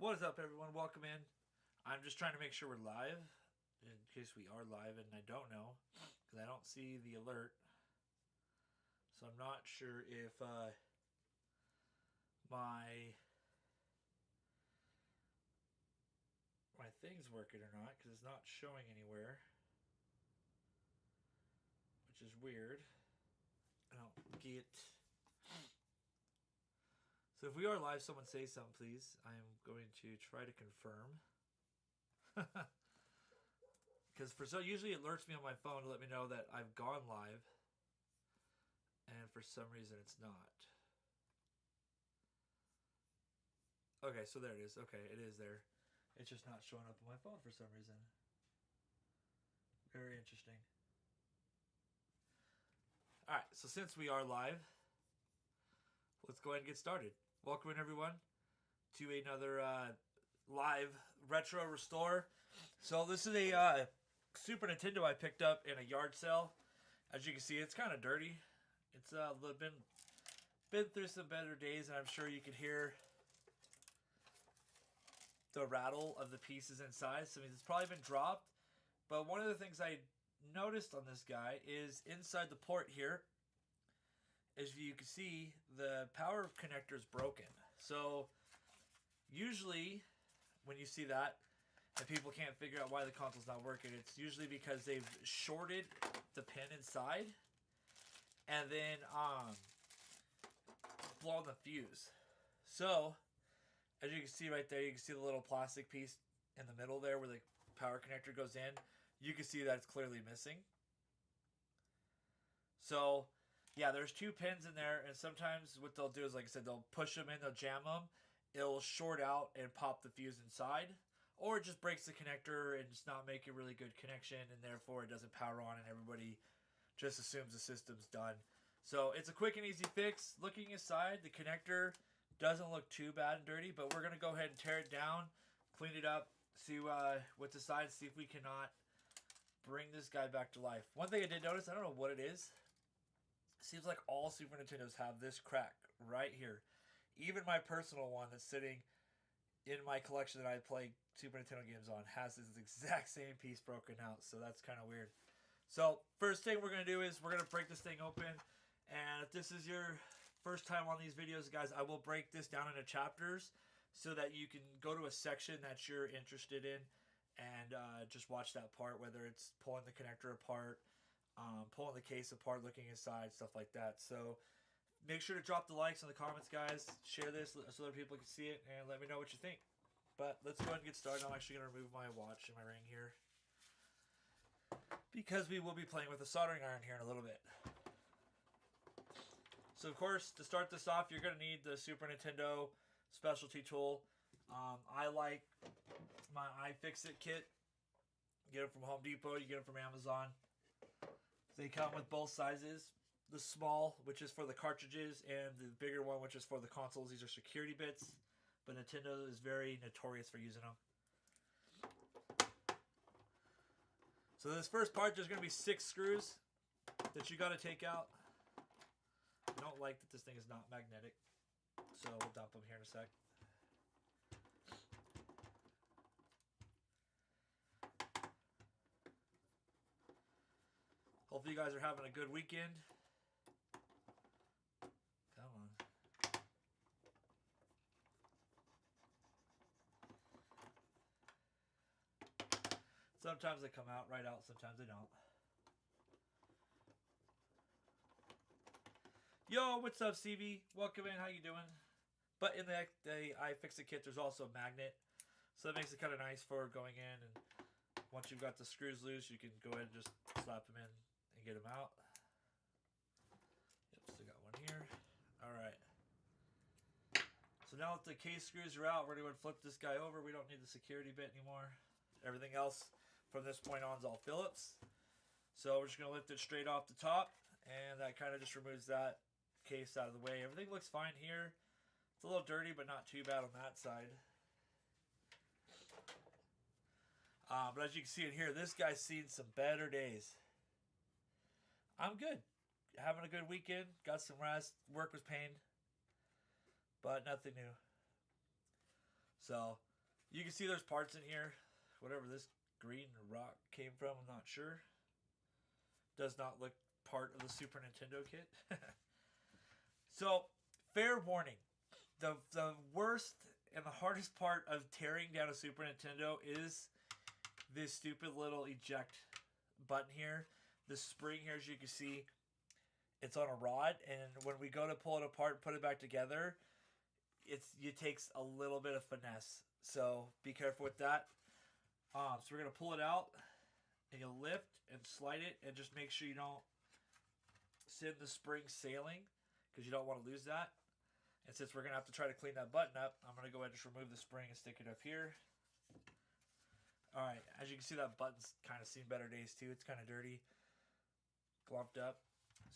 What is up, everyone? Welcome in. I'm just trying to make sure we're live, in case we are live, and I don't know, because I don't see the alert. So I'm not sure if my thing's working or not, because it's not showing anywhere, which is weird. I don't get. So if we are live, someone say something, please. I am going to try to confirm. Because usually it alerts me on my phone to let me know that I've gone live, and for some reason it's not. Okay, so there it is. Okay, it is there. It's just not showing up on my phone for some reason. Very interesting. Alright, so since we are live, let's go ahead and get started. Welcome in, everyone, to another live retro restore. So this is a Super Nintendo I picked up in a yard sale. As you can see, it's kind of dirty. It's been through some better days, and I'm sure you can hear the rattle of the pieces inside. So I mean, it's probably been dropped. But one of the things I noticed on this guy is inside the port here, as you can see, the power connector is broken. So usually when you see that and people can't figure out why the console's not working, it's usually because they've shorted the pin inside and then blown the fuse. So as you can see right there, you can see the little plastic piece in the middle there where the power connector goes in. You can see that it's clearly missing. So yeah, there's two pins in there, and sometimes what they'll do is, like I said, they'll push them in, they'll jam them, it'll short out and pop the fuse inside, or it just breaks the connector and just not make a really good connection, and therefore it doesn't power on, and everybody just assumes the system's done. So it's a quick and easy fix. Looking inside, the connector doesn't look too bad and dirty, but we're going to go ahead and tear it down, clean it up, see what's inside, see if we cannot bring this guy back to life. One thing I did notice, I don't know what it is, seems like all Super Nintendos have this crack right here. Even my personal one that's sitting in my collection that I play Super Nintendo games on has this exact same piece broken out. So that's kind of weird. So first thing we're going to do is we're going to break this thing open. And if this is your first time on these videos, guys, I will break this down into chapters so that you can go to a section that you're interested in and just watch that part, whether it's pulling the connector apart, pulling the case apart, looking inside, stuff like that. So make sure to drop the likes in the comments, guys. Share this so other people can see it, and let me know what you think. But let's go ahead and get started. I'm actually going to remove my watch and my ring here, because we will be playing with a soldering iron here in a little bit. So of course, to start this off, you're going to need the Super Nintendo specialty tool. I like my iFixit kit. You get them from Home Depot, you get them from Amazon. They come with both sizes. The small, which is for the cartridges, and the bigger one, which is for the consoles. These are security bits, but Nintendo is very notorious for using them. So this first part, there's going to be 6 screws that you got to take out. I don't like that this thing is not magnetic, so we'll dump them here in a sec. Hopefully you guys are having a good weekend. Come on. Sometimes they come out right out, sometimes they don't. Yo, what's up, CV? Welcome in, how you doing? But in the iFixit kit, there's also a magnet. So that makes it kind of nice for going in, and once you've got the screws loose, you can go ahead and just slap them in and get them out. Yep, still got one here. Alright. So now that the case screws are out, we're going to flip this guy over. We don't need the security bit anymore. Everything else from this point on is all Phillips. So we're just going to lift it straight off the top, and that kind of just removes that case out of the way. Everything looks fine here. It's a little dirty, but not too bad on that side. But as you can see in here, this guy's seen some better days. I'm good. Having a good weekend. Got some rest. Work was pain. But nothing new. So, You can see there's parts in here. Whatever this green rock came from, I'm not sure. Does not look part of the Super Nintendo kit. So, fair warning. The worst and the hardest part of tearing down a Super Nintendo is this stupid little eject button here. The spring here, as you can see, it's on a rod, and when we go to pull it apart and put it back together, it takes a little bit of finesse. So be careful with that. So we're gonna pull it out, and you'll lift and slide it, and just make sure you don't send the spring sailing, because you don't want to lose that. And since we're gonna have to try to clean that button up, I'm gonna go ahead and just remove the spring and stick it up here. All right, as you can see, that button's kind of seen better days too. It's kind of dirty, glumped up.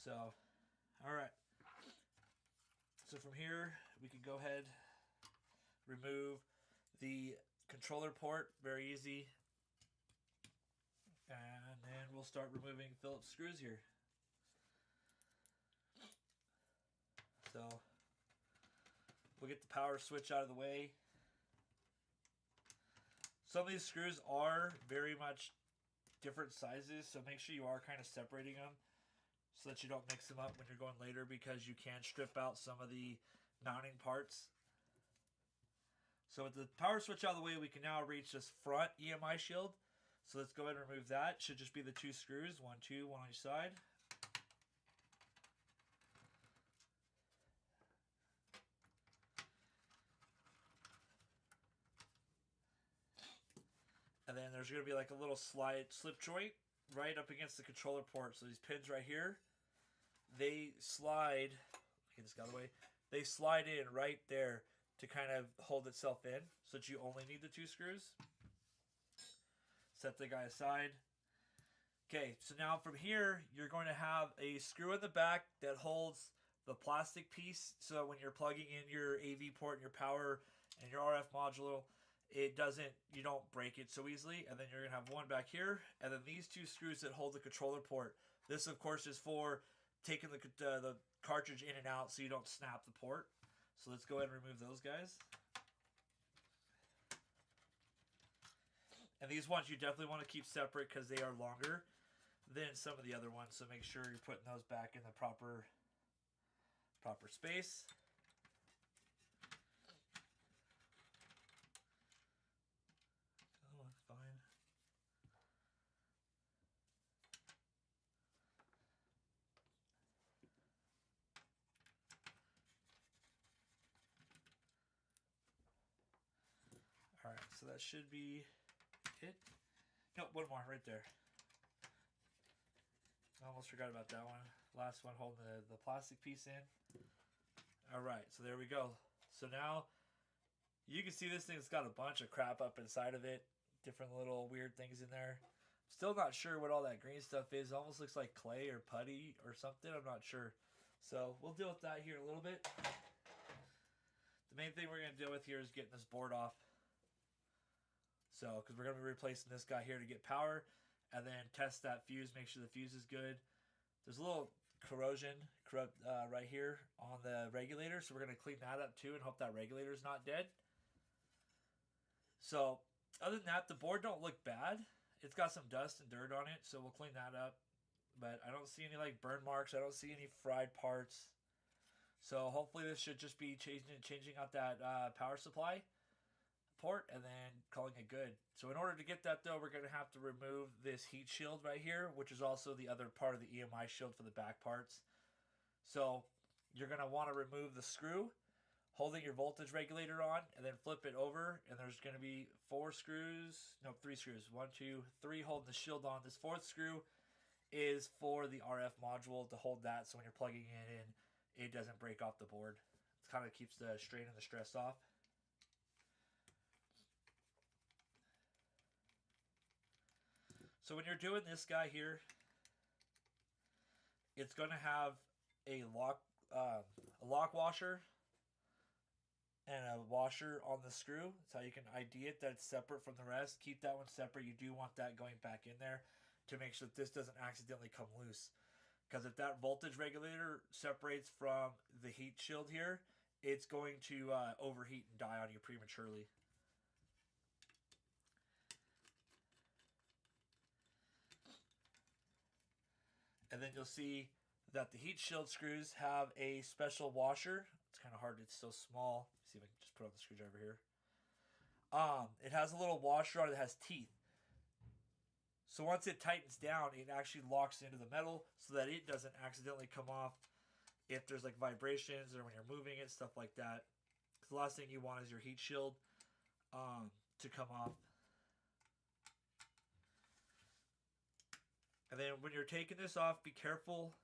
So, all right. So from here, we can go ahead, remove the controller port, very easy. And then we'll start removing Phillips screws here. So, we'll get the power switch out of the way. Some of these screws are very much different sizes, so make sure you are kind of separating them so that you don't mix them up when you're going later, because you can strip out some of the mounting parts. So with the power switch out of the way, we can now reach this front EMI shield. So let's go ahead and remove that. It should just be the two screws, one on each side. And then there's going to be like a little slip joint right up against the controller port. So these pins right here, they slide, get this out of the way, they slide in right there to kind of hold itself in, so that you only need the two screws. Set the guy aside. Okay, so now from here, you're going to have a screw in the back that holds the plastic piece, so when you're plugging in your AV port and your power and your RF module, you don't break it so easily. And then you're going to have one back here, and then these two screws that hold the controller port. This, of course, is for taking the cartridge in and out so you don't snap the port. So let's go ahead and remove those guys. And these ones you definitely want to keep separate because they are longer than some of the other ones. So make sure you're putting those back in the proper space. Oh, that's fine. All right, so that should be it. No, one more right there. I almost forgot about that one. Last one holding the plastic piece in. All right, so there we go. So now you can see this thing's got a bunch of crap up inside of it. Different little weird things in there. Still not sure what all that green stuff is. It almost looks like clay or putty or something. I'm not sure. So we'll deal with that here in a little bit. The main thing we're going to deal with here is getting this board off. So, because we're going to be replacing this guy here to get power, and then test that fuse, make sure the fuse is good. There's a little corrosion right here on the regulator, so we're going to clean that up too and hope that regulator is not dead. So, other than that, the board don't look bad. It's got some dust and dirt on it, so we'll clean that up. But I don't see any like burn marks. I don't see any fried parts. So hopefully this should just be changing out that power supply port and then calling it good. So in order to get that though, we're going to have to remove this heat shield right here, which is also the other part of the EMI shield for the back parts. So you're going to want to remove the screw holding your voltage regulator on, and then flip it over, and there's going to be three screws, 1, 2, 3 holding the shield on. This fourth screw is for the RF module to hold that, so when you're plugging it in, it doesn't break off the board. It kind of keeps the strain and the stress off. So when you're doing this guy here, it's going to have a lock washer and a washer on the screw. That's how you can ID it that it's separate from the rest. Keep that one separate. You do want that going back in there to make sure that this doesn't accidentally come loose. Because if that voltage regulator separates from the heat shield here, it's going to overheat and die on you prematurely. And then you'll see that the heat shield screws have a special washer. It's kind of hard, it's so small. Let's see if I can just put on the screwdriver here. It has a little washer on it that has teeth. So once it tightens down, it actually locks into the metal so that it doesn't accidentally come off if there's like vibrations or when you're moving it, stuff like that. Because the last thing you want is your heat shield to come off. And then when you're taking this off, be careful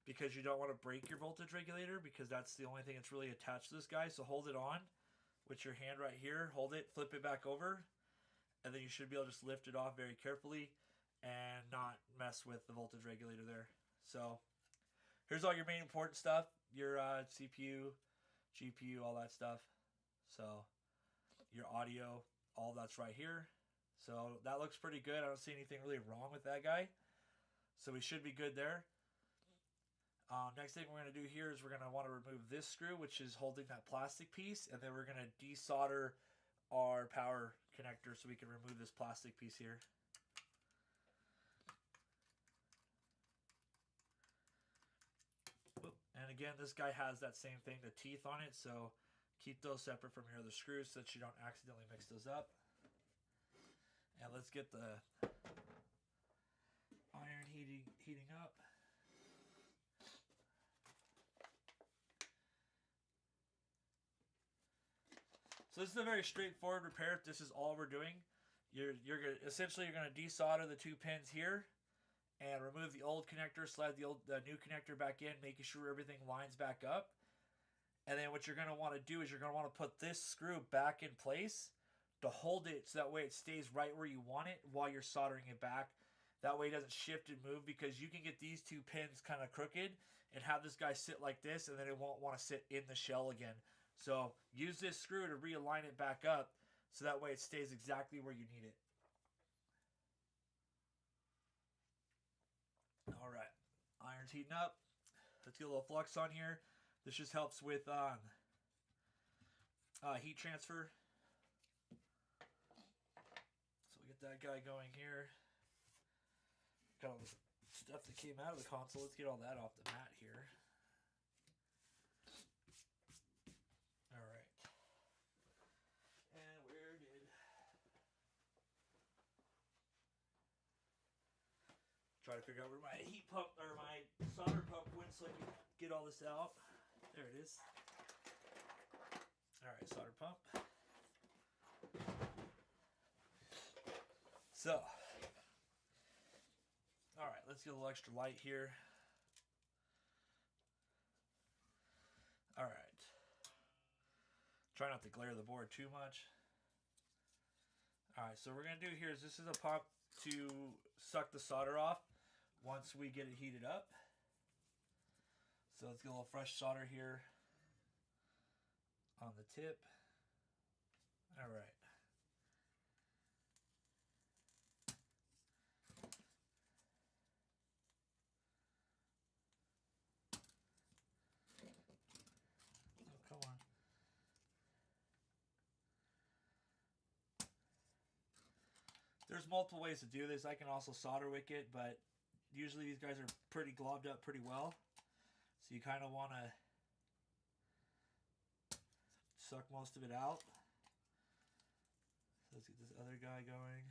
because you don't want to break your voltage regulator because that's the only thing that's really attached to this guy. So hold it on with your hand right here. Hold it, flip it back over, and then you should be able to just lift it off very carefully and not mess with the voltage regulator there. So here's all your main important stuff. Your CPU, GPU, all that stuff. So your audio, all that's right here. So that looks pretty good. I don't see anything really wrong with that guy. So we should be good there. Next thing we're going to do here is we're going to want to remove this screw, which is holding that plastic piece. And then we're going to desolder our power connector so we can remove this plastic piece here. And again, this guy has that same thing, the teeth on it. So keep those separate from your other screws so that you don't accidentally mix those up. And let's get the iron heating up. So this is a very straightforward repair. If this is all we're doing, you're gonna desolder the two pins here and remove the old connector, slide the new connector back in, making sure everything lines back up. And then what you're gonna want to do is you're gonna want to put this screw back in place to hold it so that way it stays right where you want it while you're soldering it back. That way it doesn't shift and move because you can get these two pins kind of crooked and have this guy sit like this and then it won't want to sit in the shell again. So use this screw to realign it back up so that way it stays exactly where you need it. Alright, iron's heating up. Let's get a little flux on here. This just helps with heat transfer. So we get that guy going here. Got all this stuff that came out of the console. Let's get all that off the mat here. Alright. And where did... Try to figure out where my heat pump or my solder pump went so I can get all this out. There it is. Alright, solder pump. So, alright, let's get a little extra light here. Alright. Try not to glare the board too much. Alright, so what we're going to do here is this is a pump to suck the solder off once we get it heated up. So let's get a little fresh solder here on the tip. Alright. Come on. There's multiple ways to do this. I can also solder wick it, but usually these guys are pretty globbed up pretty well. So you kind of want to suck most of it out. So let's get this other guy going.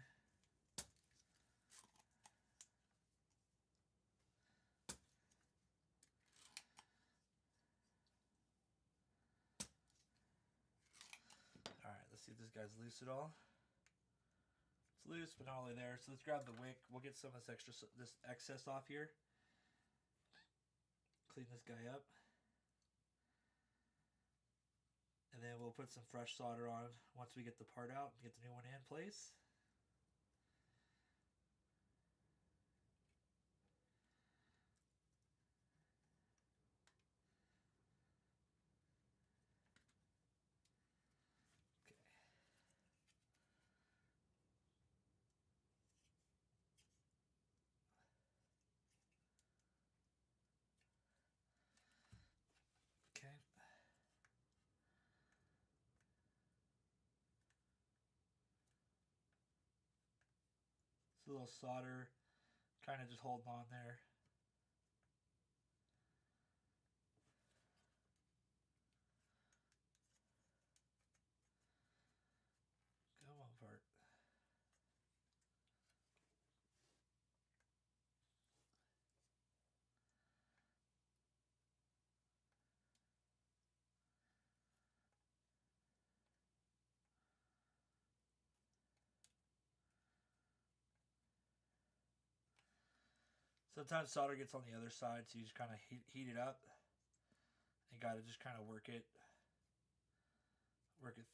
Alright, let's see if this guy's loose at all. It's loose, but not all the way there. So let's grab the wick. We'll get some of this excess off here. Clean this guy up. And then we'll put some fresh solder on once we get the part out and get the new one in place. It's a little solder Kind of just holding on there. Come on, part. Sometimes solder gets on the other side, so you just kind of heat it up. And got to just kind of work it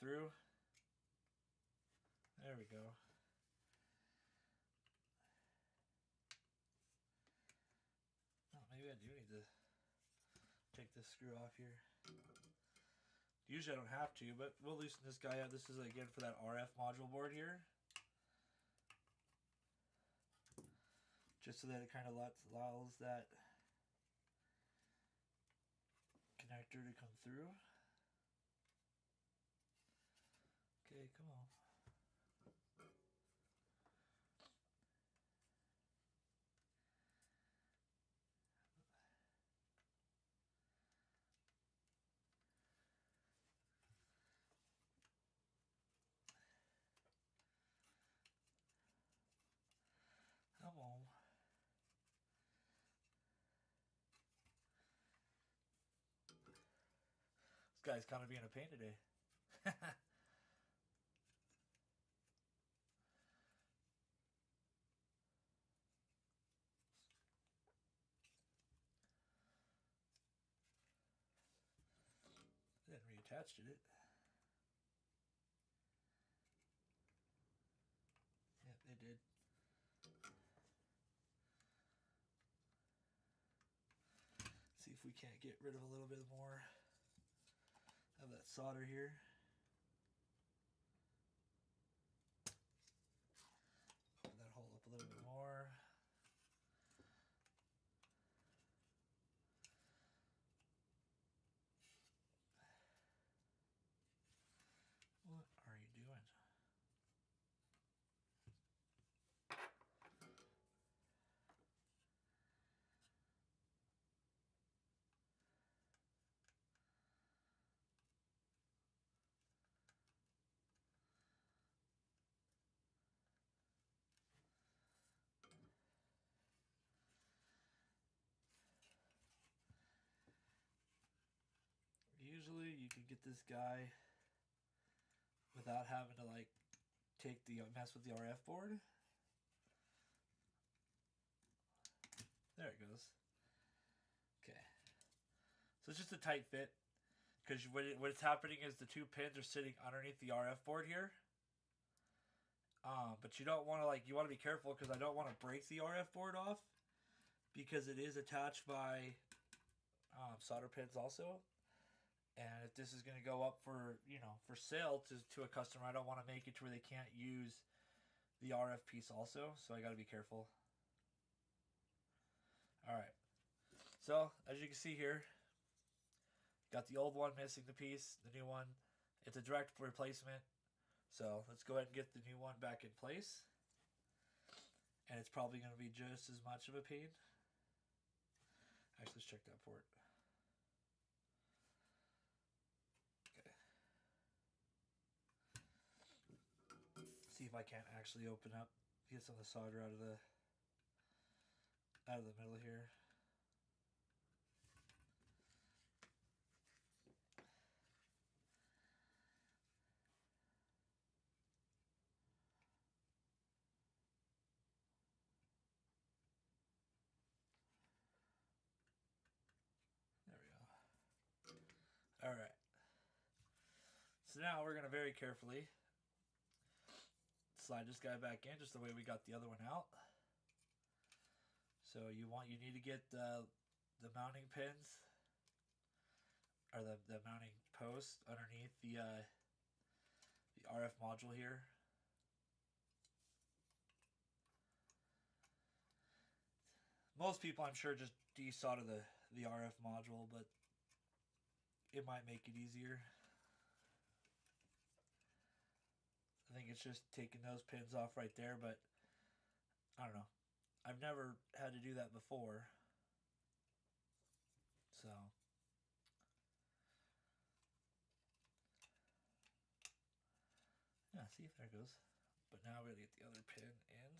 through. There we go. Oh, maybe I do need to take this screw off here. Usually I don't have to, but we'll loosen this guy up. This is again for that RF module board here. Just so that it kind of allows that connector to come through. Okay, come on. Come on. This guy's kind of being a pain today. Then reattached it. Yep, it did. See if we can't get rid of a little bit more of that solder here. Open that hole up a little bit more. What are you doing? Usually you can get this guy without having to like mess with the RF board. There it goes. Okay. So it's just a tight fit because what's happening is the two pins are sitting underneath the RF board here. But you don't want to you want to be careful because I don't want to break the RF board off because it is attached by solder pins also. And if this is going to go up for, for sale to a customer, I don't want to make it to where they can't use the RF piece also. So I got to be careful. All right. So as you can see here, got the old one missing the piece, the new one. It's a direct replacement. So let's go ahead and get the new one back in place. And it's probably going to be just as much of a pain. Actually, let's check that port. See if I can't actually open up, get some of the solder out of the middle here. There we go. All right. So now we're going to very carefully slide this guy back in just the way we got the other one out. So you need to get the mounting pins or the mounting post underneath the RF module here. Most people, I'm sure, just desolder the RF module, but it might make it easier. I think it's just taking those pins off right there, but I don't know. I've never had to do that before. So yeah, see if there it goes. But now we gotta get the other pin in.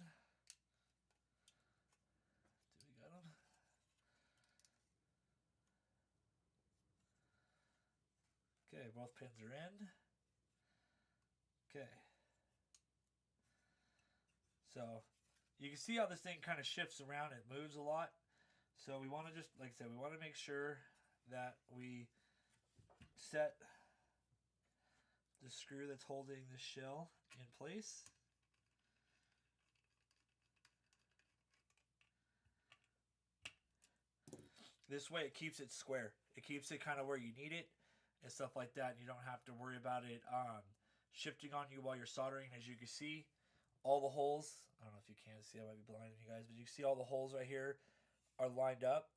Do we got them? Okay, both pins are in. Okay. So you can see how this thing kind of shifts around. It moves a lot. So we want to just, like I said, we want to make sure that we set the screw that's holding the shell in place. This way it keeps it square. It keeps it kind of where you need it and stuff like that. And you don't have to worry about it shifting on you while you're soldering. As you can see, all the holes, I don't know if you can see, I might be blinding you guys, but you can see all the holes right here are lined up.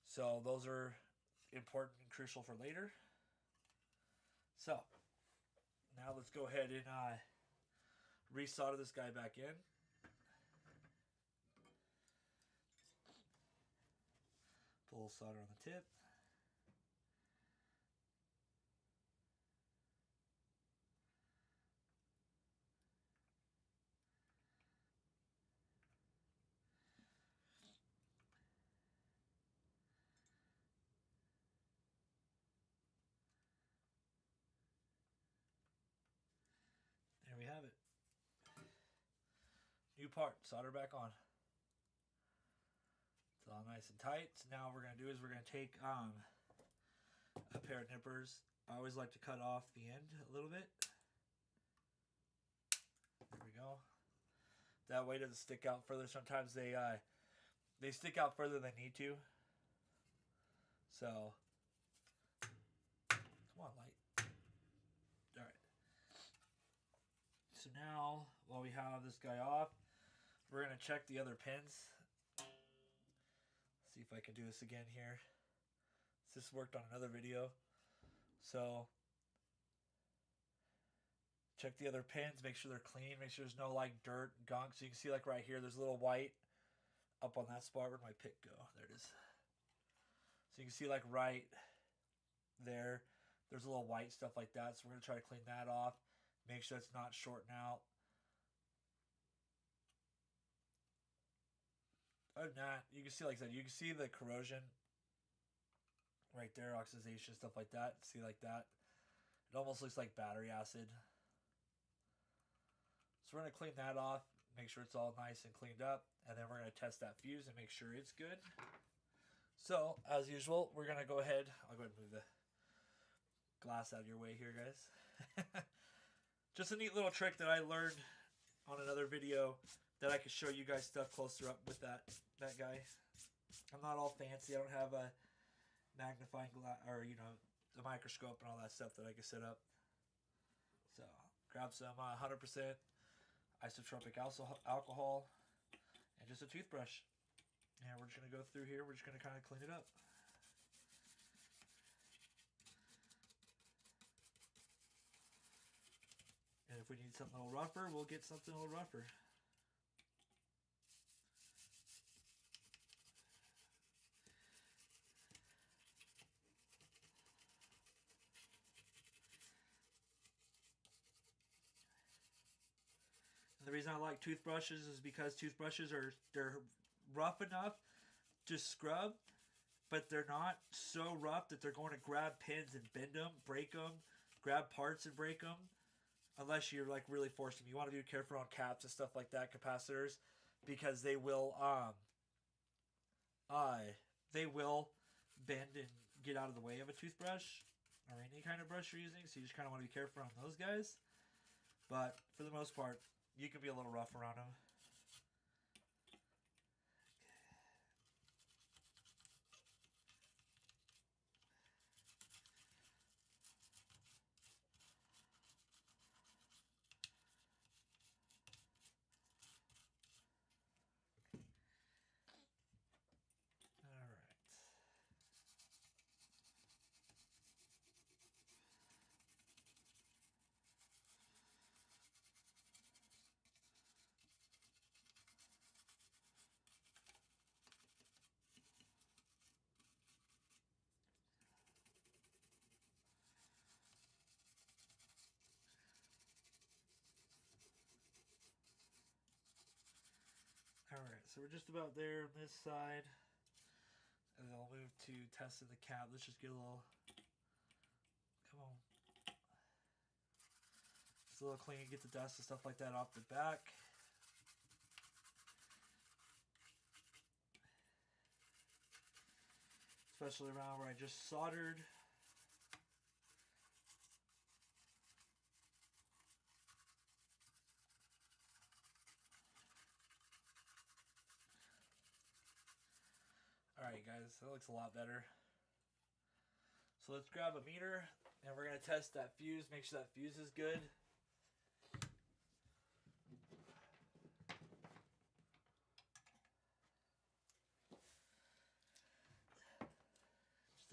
So those are important and crucial for later. So now let's go ahead and resolder this guy back in. Put a little solder on the tip. There we have it. New part, solder back on. It's all nice and tight. So now what we're going to do is we're going to take a pair of nippers. I always like to cut off the end a little bit. There we go. That way it doesn't stick out further. Sometimes they stick out further than they need to. So, come on, light. All right. So now, while we have this guy off, we're going to check the other pins. See if I can do this again here. This worked on another video. So, check the other pins, make sure they're clean, make sure there's no like dirt, gunk. So you can see like right here, there's a little white up on that spot. Where'd my pick go? There it is. So you can see like right there, there's a little white stuff like that. So we're going to try to clean that off. Make sure it's not shorting out. Other than that, you can see, like I said, you can see the corrosion right there, oxidation, stuff like that. See like that? It almost looks like battery acid. So we're going to clean that off, make sure it's all nice and cleaned up, and then we're going to test that fuse and make sure it's good. So, as usual, we're going to go ahead. I'll go ahead and move the glass out of your way here, guys. Just a neat little trick that I learned on another video that I could show you guys stuff closer up with that guy. I'm not all fancy. I don't have a magnifying glass or, you know, the microscope and all that stuff that I can set up. So, grab some 100% isotropic alcohol and just a toothbrush. And we're just going to go through here. We're just going to kind of clean it up. And if we need something a little rougher, we'll get something a little rougher. And the reason I like toothbrushes is because toothbrushes they're rough enough to scrub, but they're not so rough that they're going to grab pins and bend them, break them, grab parts and break them, unless you're like really forced them. You want to be careful on caps and stuff like that, capacitors, because they will bend and get out of the way of a toothbrush or any kind of brush you're using. So you just kind of want to be careful on those guys. But for the most part, you can be a little rough around them. So we're just about there on this side. And then I'll move to testing the cap. Let's just get a little... Come on. Just a little clean, get the dust and stuff like that off the back. Especially around where I just soldered. Alright guys, that looks a lot better. So let's grab a meter and we're going to test that fuse, make sure that fuse is good.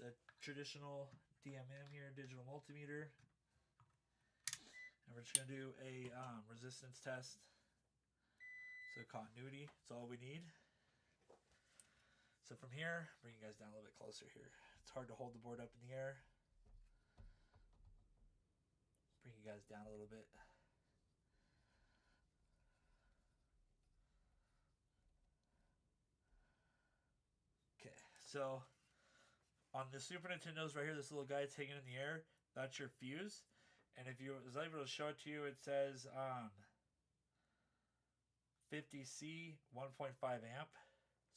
Just a traditional DMM here, digital multimeter. And we're just going to do a resistance test. So continuity, that's all we need. So from here, bring you guys down a little bit closer here. It's hard to hold the board up in the air. Bring you guys down a little bit. Okay, so on the Super Nintendo's right here, this little guy taking in the air, that's your fuse. And if you was able to show it to you, it says 50C 1.5 amp.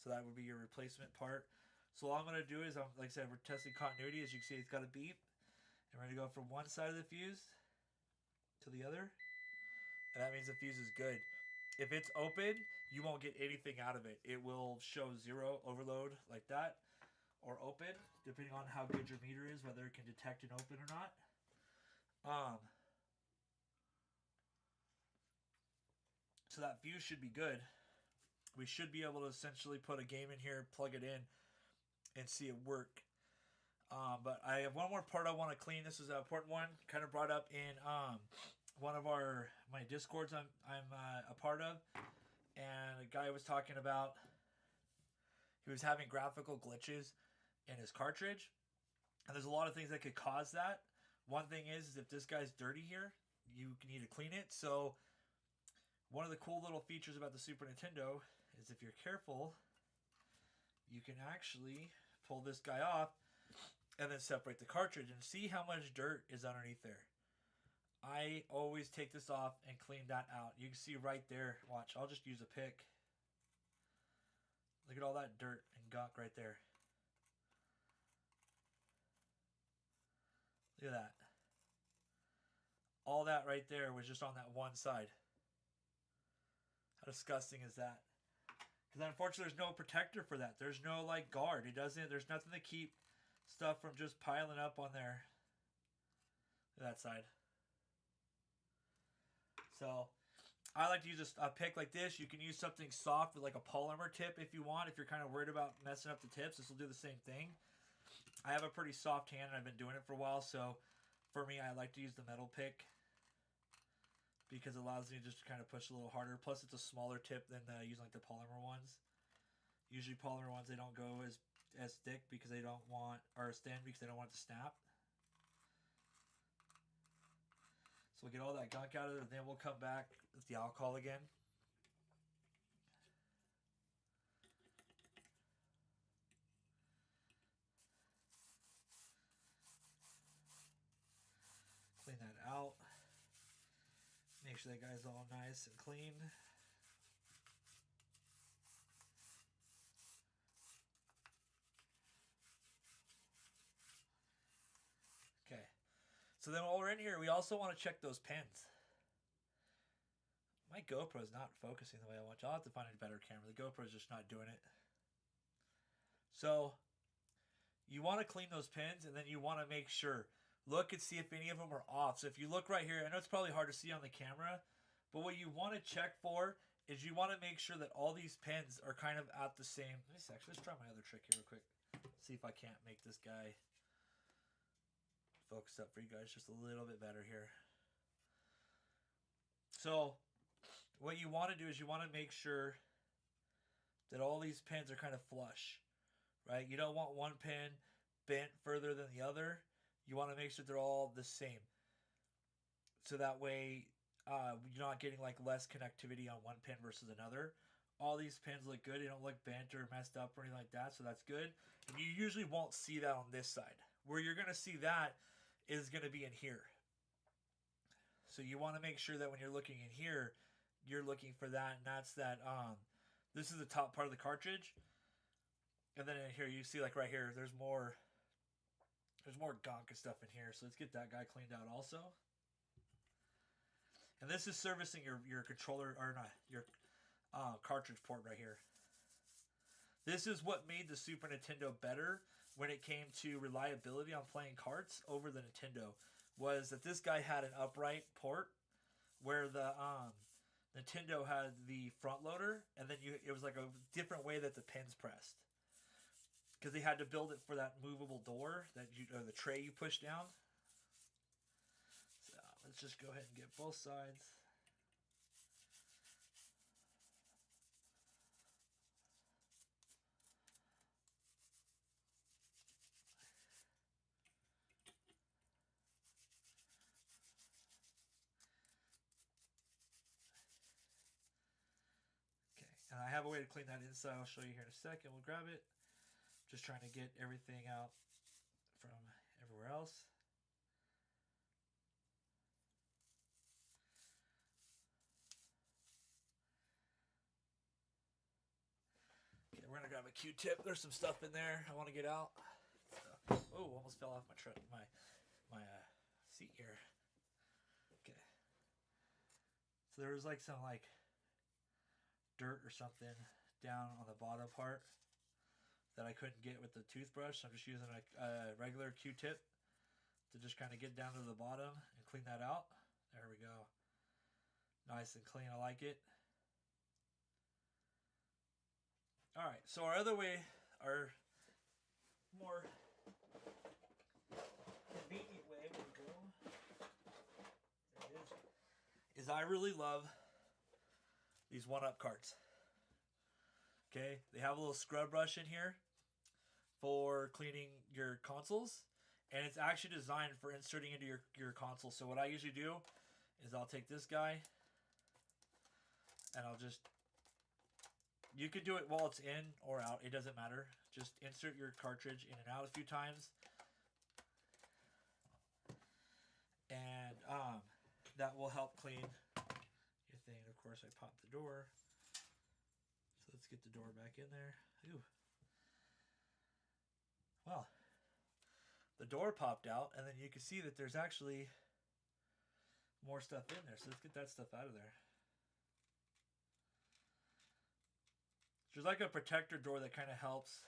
So that would be your replacement part. So all I'm going to do is, like I said, we're testing continuity. As you can see, it's got a beep. And we're going to go from one side of the fuse to the other. And that means the fuse is good. If it's open, you won't get anything out of it. It will show 0 overload like that. Or open, depending on how good your meter is, whether it can detect an open or not. So that fuse should be good. We should be able to essentially put a game in here, plug it in, and see it work. But I have one more part I want to clean. This is an important one, kind of brought up in one of my Discords I'm a part of, and a guy was talking about he was having graphical glitches in his cartridge, and there's a lot of things that could cause that. One thing is if this guy's dirty here, you need to clean it. So one of the cool little features about the Super Nintendo is if you're careful, you can actually pull this guy off and then separate the cartridge and see how much dirt is underneath there. I always take this off and clean that out. You can see right there. Watch, I'll just use a pick. Look at all that dirt and gunk right there. Look at that. All that right there was just on that one side. How disgusting is that? Because unfortunately there's no protector for that. There's no like guard. There's nothing to keep stuff from just piling up on there. That side. So I like to use a pick like this. You can use something soft with like a polymer tip if you want. If you're kind of worried about messing up the tips, this will do the same thing. I have a pretty soft hand and I've been doing it for a while. So for me, I like to use the metal pick, because it allows me to just kind of push a little harder. Plus, it's a smaller tip than using like the polymer ones. Usually, polymer ones, they don't go as thick because they don't want, or thin because they don't want it to snap. So we'll get all that gunk out of it, and then we'll come back with the alcohol again. Clean that out. Make sure that guy's all nice and clean. Okay. So then while we're in here, we also want to check those pins. My GoPro's not focusing the way I want to. I'll have to find a better camera. The GoPro's just not doing it. So you want to clean those pins, and then you want to make sure. Look and see if any of them are off. So if you look right here, I know it's probably hard to see on the camera, but what you want to check for is you want to make sure that all these pins are kind of at the same. Let's try my other trick here real quick. See if I can't make this guy focus up for you guys just a little bit better here. So what you want to do is you want to make sure that all these pins are kind of flush, right? You don't want one pin bent further than the other. You want to make sure they're all the same. So that way you're not getting like less connectivity on one pin versus another. all these pins look good. They don't look bent or messed up or anything like that, so that's good. And you usually won't see that on this side. Where you're going to see that is going to be in here. So you want to make sure that when you're looking in here, you're looking for that, and that's that. This is the top part of the cartridge, and then in here you see, like right here, there's more gunk and stuff in here. So let's get that guy cleaned out also. And this is servicing your controller, or not, your cartridge port right here. This is what made the Super Nintendo better when it came to reliability on playing carts over the Nintendo, was that this guy had an upright port where the Nintendo had the front loader, and then it was like a different way that the pins pressed, because they had to build it for that movable door or the tray you push down. So let's just go ahead and get both sides. And I have a way to clean that inside. I'll show you here in a second. We'll grab it. Just trying to get everything out from everywhere else. Okay, we're gonna grab a Q-tip. There's some stuff in there I want to get out. Oh, almost fell off my seat here. Okay. So there was like some dirt or something down on the bottom part that I couldn't get with the toothbrush. So I'm just using a regular Q-tip to just kind of get down to the bottom and clean that out. There we go. Nice and clean. I like it. Alright, so our other way, our more convenient way would go, there it is I really love these 1-up carts. Okay, they have a little scrub brush in here for cleaning your consoles, and it's actually designed for inserting into your console. So what I usually do is I'll take this guy and I'll just, you could do it while it's in or out, it doesn't matter. Just insert your cartridge in and out a few times, and that will help clean your thing. Of course, I popped the door. So let's get the door back in there. Ooh. Well, the door popped out, and then you can see that there's actually more stuff in there. So let's get that stuff out of there. There's like a protector door that kind of helps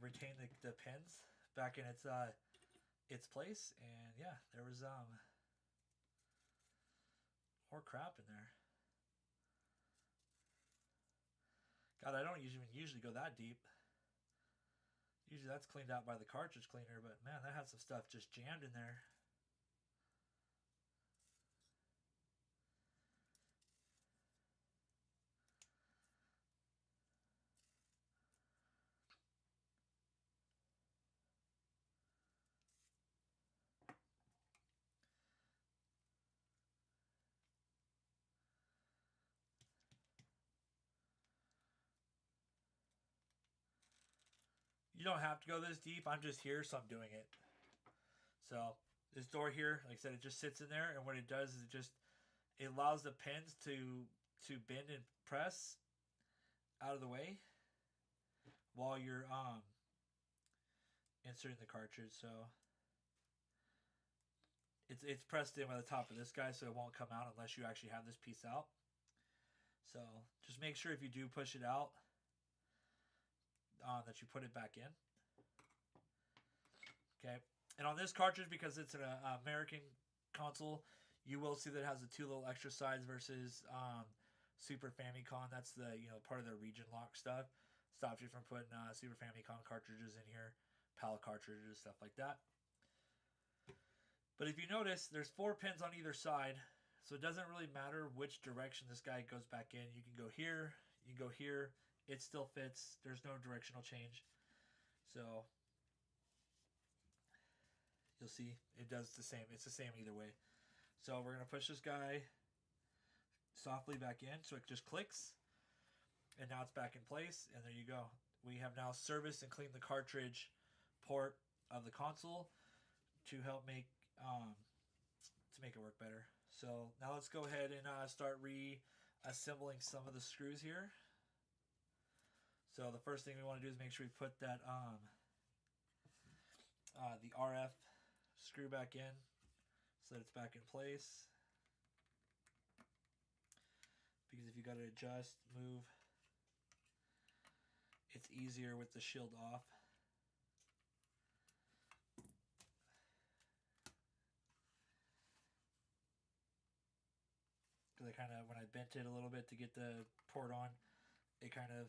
retain the pins back in its place. And yeah, there was more crap in there. God, I don't usually go that deep. Usually that's cleaned out by the cartridge cleaner, but man, that had some stuff just jammed in there. You don't have to go this deep. I'm just here, so I'm doing it. So this door here, like I said, it just sits in there, and what it does is it allows the pins to bend and press out of the way while you're inserting the cartridge. So it's pressed in by the top of this guy, so it won't come out unless you actually have this piece out. So just make sure if you do push it out, that you put it back in. Okay, and on this cartridge, because it's an American console, you will see that it has the 2 little extra sides versus Super Famicom. That's the part of their region lock stuff. Stops you from putting Super Famicom cartridges in here, PAL cartridges, stuff like that. But if you notice, there's 4 pins on either side, so it doesn't really matter which direction this guy goes back in. You can go here, you can go here. It still fits. There's no directional change. So you'll see it does the same. It's the same either way. So we're going to push this guy softly back in so it just clicks. And now it's back in place, and there you go. We have now serviced and cleaned the cartridge port of the console to help make it work better. So now let's go ahead and start reassembling some of the screws here. So the first thing we want to do is make sure we put that the RF screw back in so that it's back in place. Because if you got to adjust, move, it's easier with the shield off. Because I kind of, when I bent it a little bit to get the port on, it kind of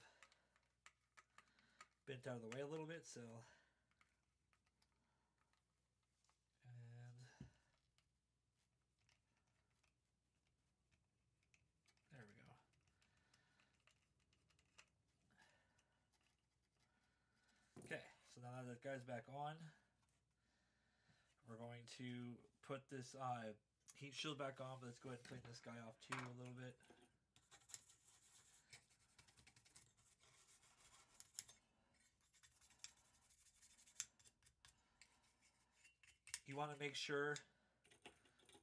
bent out of the way a little bit, so. And there we go. Okay, so now that guy's back on, we're going to put this heat shield back on, but let's go ahead and clean this guy off too a little bit. You want to make sure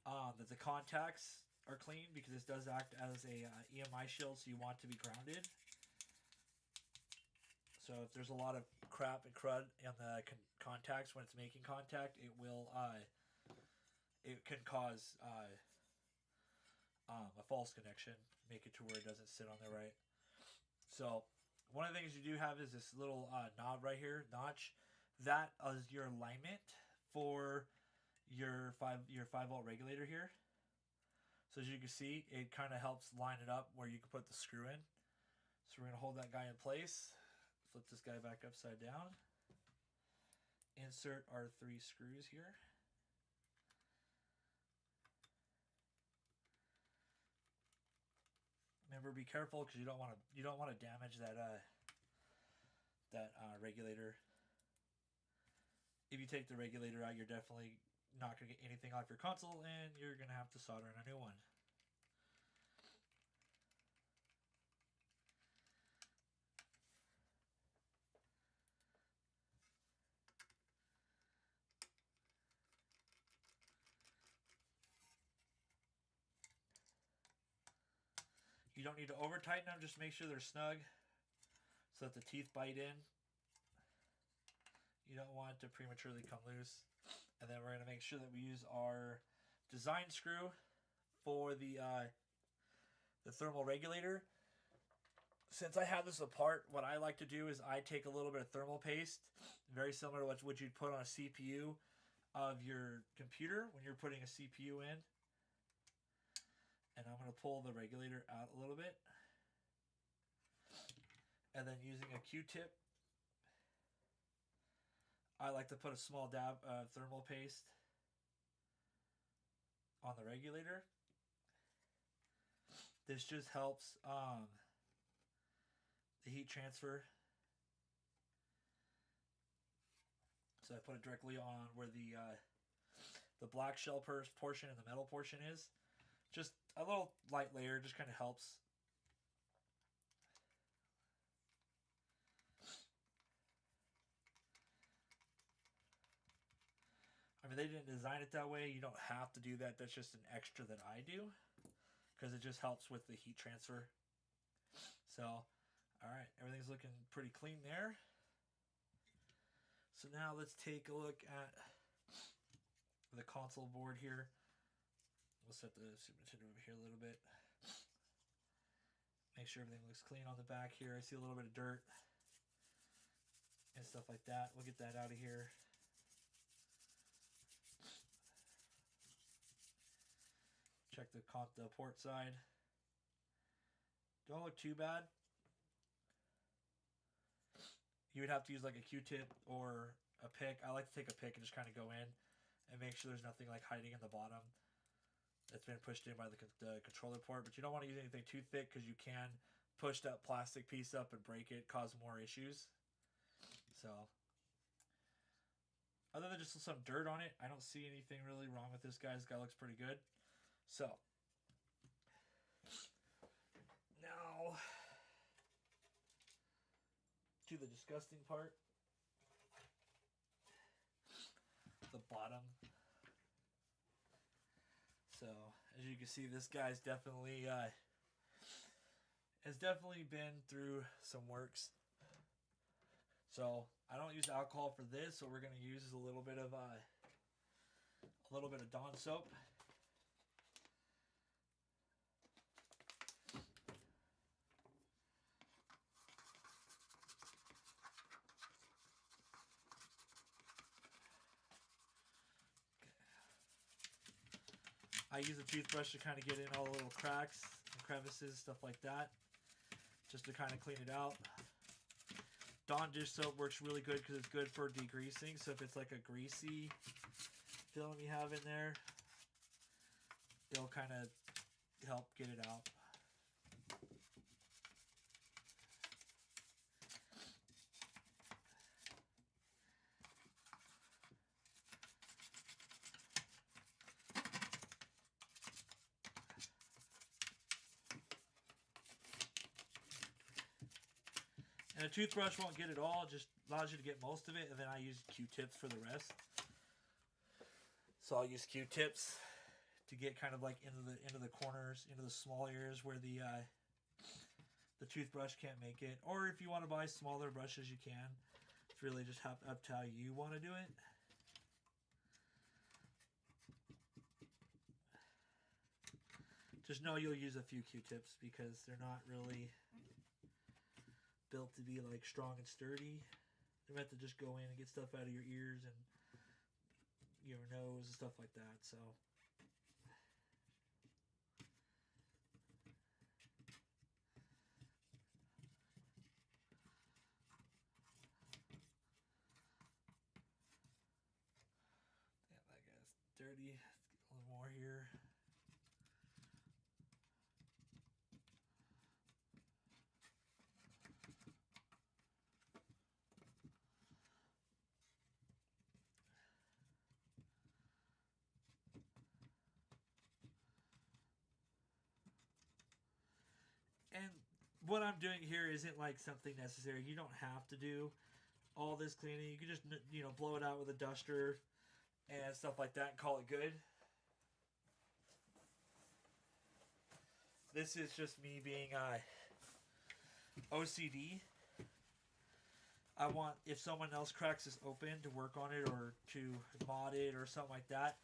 that the contacts are clean, because this does act as a EMI shield, so you want to be grounded. So if there's a lot of crap and crud in the contacts when it's making contact, it will it can cause a false connection, make it to where it doesn't sit on there right. So one of the things you do have is this little knob right here, notch. That is your alignment for your 5-volt regulator here. So as you can see, it kind of helps line it up where you can put the screw in. So we're going to hold that guy in place. Flip this guy back upside down. Insert our 3 screws here. Remember, be careful, because you don't want to damage that regulator. If you take the regulator out, you're definitely not going to get anything off your console, and you're going to have to solder in a new one. You don't need to over tighten them, just make sure they're snug so that the teeth bite in. You don't want it to prematurely come loose. And then we're going to make sure that we use our design screw for the thermal regulator. Since I have this apart, what I like to do is I take a little bit of thermal paste, very similar to what you'd put on a CPU of your computer when you're putting a CPU in. And I'm going to pull the regulator out a little bit. And then using a Q-tip, I like to put a small dab of thermal paste on the regulator. This just helps the heat transfer. So I put it directly on where the black shell portion and the metal portion is. Just a little light layer, just kind of helps. I mean, they didn't design it that way. You don't have to do that. That's just an extra that I do, because it just helps with the heat transfer. So, all right, everything's looking pretty clean there. So now let's take a look at the console board here. We'll set the Super Nintendo over here a little bit. Make sure everything looks clean on the back here. I see a little bit of dirt and stuff like that. We'll get that out of here. Check the port side. Don't look too bad. You would have to use like a Q-tip or a pick. I like to take a pick and just kind of go in and make sure there's nothing like hiding in the bottom that's been pushed in by the controller port. But you don't want to use anything too thick, because you can push that plastic piece up and break it, cause more issues. So other than just some dirt on it, I don't see anything really wrong with this guy. This guy looks pretty good. So now to the disgusting part. The bottom. So as you can see, this guy's definitely has definitely been through some works. So I don't use alcohol for this. So we're gonna use a little bit of Dawn soap. I use a toothbrush to kind of get in all the little cracks and crevices, stuff like that, just to kind of clean it out. Dawn dish soap works really good because it's good for degreasing. So if it's like a greasy film you have in there, it'll kind of help get it out. And a toothbrush won't get it all, just allows you to get most of it, and then I use Q-tips for the rest. So I'll use Q-tips to get kind of like into the corners, into the small areas where the toothbrush can't make it. Or if you want to buy smaller brushes, you can. It's really just up to how you want to do it. Just know you'll use a few Q-tips because they're not really built to be like strong and sturdy. They're meant to just go in and get stuff out of your ears and your nose and stuff like that. So yeah, that guy's dirty. Let's get a little more here. And what I'm doing here isn't like something necessary. You don't have to do all this cleaning. You can just, you know, blow it out with a duster and stuff like that and call it good. This is just me being OCD. I want, if someone else cracks this open, to work on it or to mod it or something like that.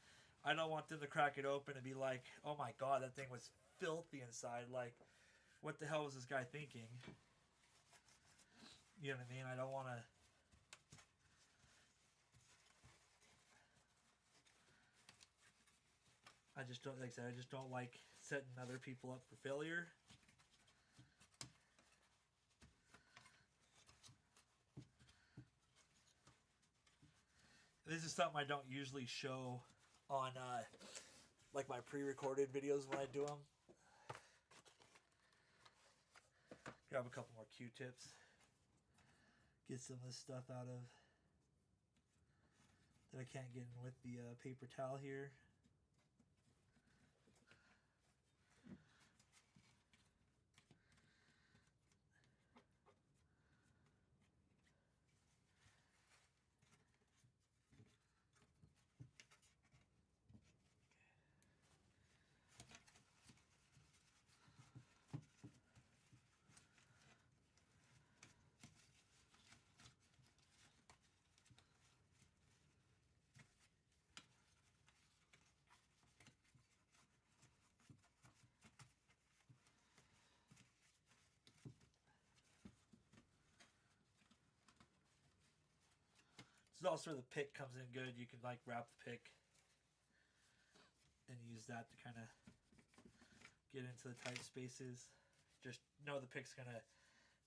I don't want them to crack it open and be like, oh my god, that thing was filthy inside. Like, what the hell was this guy thinking? You know what I mean? I don't want to... I just don't, like I said, I just don't like setting other people up for failure. This is something I don't usually show on like my pre-recorded videos when I do them. Grab a couple more Q-tips. Get some of this stuff out of that I can't get in with the paper towel here. This is also where the pick comes in good. You can like wrap the pick and use that to kind of get into the tight spaces. Just know the pick's going to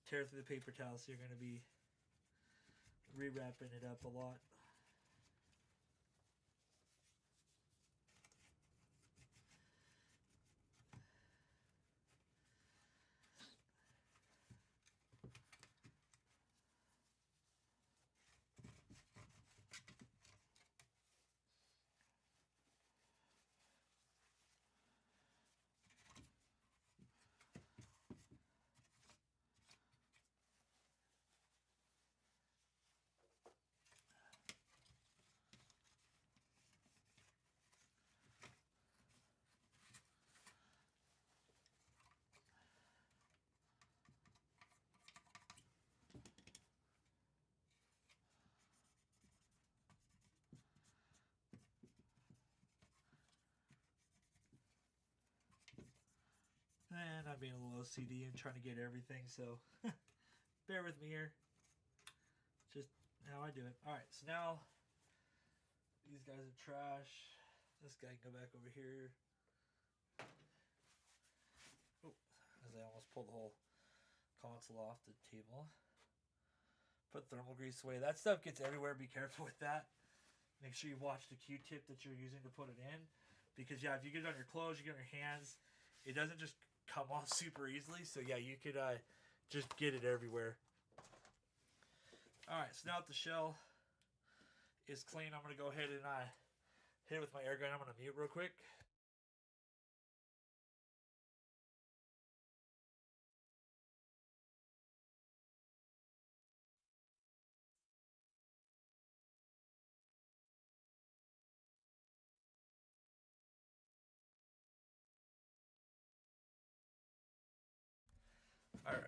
tear through the paper towel, so you're going to be rewrapping it up a lot. And I'm being a little OCD and trying to get everything, so bear with me here. Just how I do it. Alright, so now these guys are trash. This guy can go back over here. Oh, as I almost pulled the whole console off the table. Put thermal grease away. That stuff gets everywhere. Be careful with that. Make sure you watch the Q-tip that you're using to put it in. Because, yeah, if you get it on your clothes, you get it on your hands, it doesn't just come off super easily. So, yeah, you could just get it everywhere. Alright, so now that the shell is clean, I'm going to go ahead and hit it with my air gun. I'm going to mute real quick. Alright.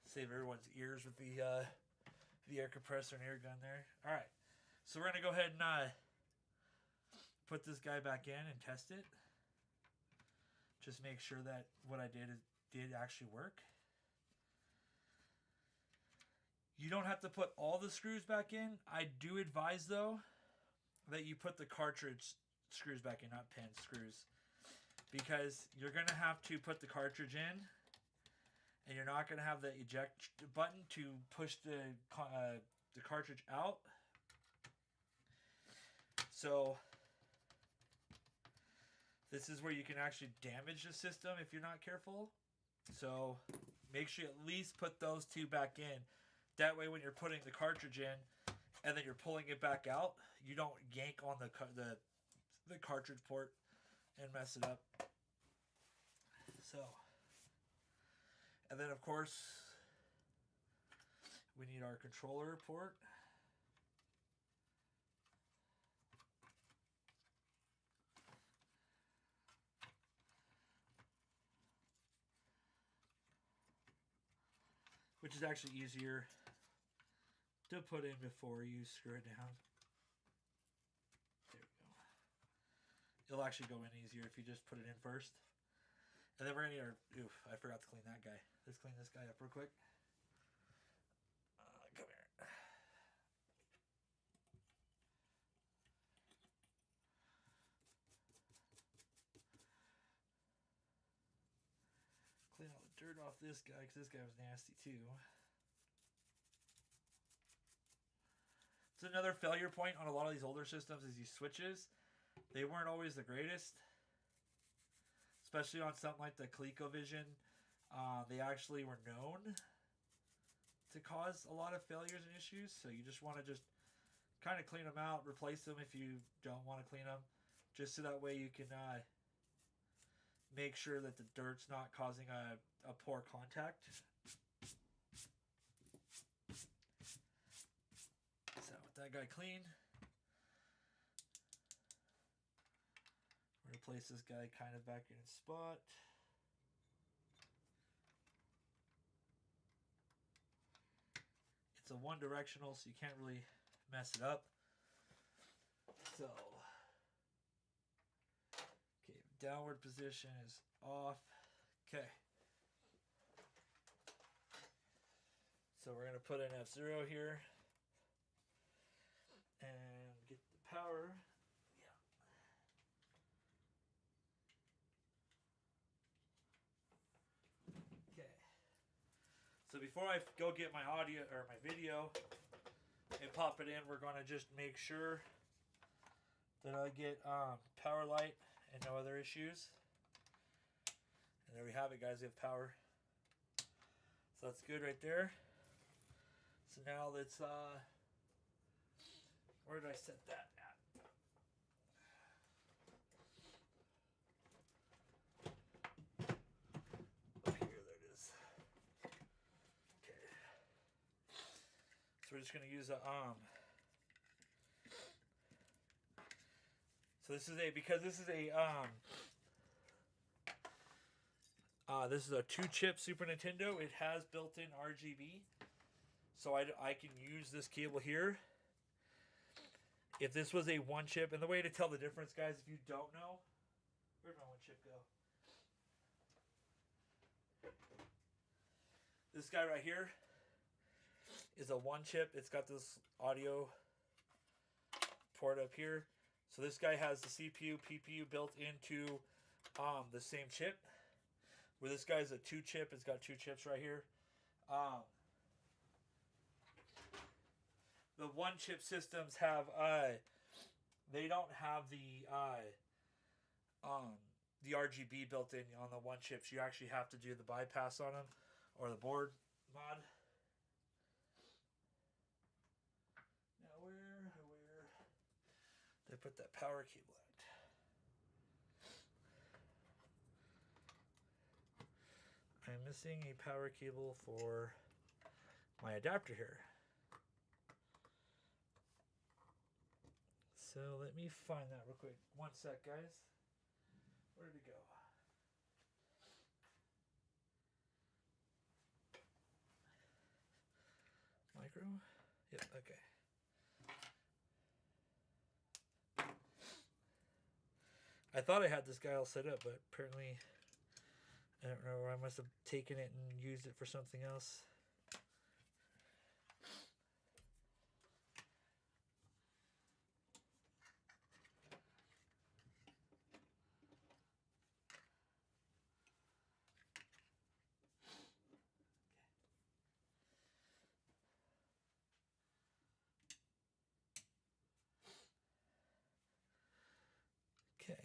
Save everyone's ears with the air compressor and air gun there. Alright. So we're going to go ahead and put this guy back in and test it. Just make sure that what I did actually work. You don't have to put all the screws back in. I do advise, though, that you put the cartridge screws back in, not pin screws. Because you're going to have to put the cartridge in, and you're not going to have the eject button to push the cartridge out. So this is where you can actually damage the system if you're not careful. So make sure you at least put those two back in. That way when you're putting the cartridge in and then you're pulling it back out, you don't yank on the cartridge port and mess it up. So, and then of course we need our controller port. Which is actually easier to put in before you screw it down. There we go. It'll actually go in easier if you just put it in first. And then we're going to need our... Oof, I forgot to clean that guy. Let's clean this guy up real quick. Come here. Clean all the dirt off this guy because this guy was nasty too. So another failure point on a lot of these older systems is these switches. They weren't always the greatest. Especially on something like the ColecoVision. They actually were known to cause a lot of failures and issues. So you just want to just kind of clean them out. Replace them if you don't want to clean them. Just so that way you can make sure that the dirt's not causing a poor contact. So with that guy clean, we're going to place this guy kind of back in its spot. It's a one directional, so you can't really mess it up. So, okay, downward position is off. Okay. So we're going to put in F0 here. And get the power. Yeah. Okay. So before I go get my audio or my video and pop it in, we're going to just make sure that I get power light and no other issues. And there we have it, guys. We have power. So that's good right there. So now let's where did I set that at? Up here, there it is. Okay. So we're just going to use a so this is a this is a 2-chip Super Nintendo. It has built-in RGB. So I can use this cable here. If this was a 1-chip, and the way to tell the difference, guys, if you don't know, where'd my 1-chip go? this guy right here is a one chip. It's got this audio port up here. So this guy has the CPU, PPU built into the same chip. Where this guy's a two chip, it's got two chips right here. The one chip systems have they don't have the RGB built in on the one chips. You actually have to do the bypass on them or the board mod. Now where they put that power cable at? I'm missing a power cable for my adapter here. So let me find that real quick. One sec, guys. Where did it go? Micro? Yep, okay. I thought I had this guy all set up, but apparently I don't know, I must have taken it and used it for something else. Okay.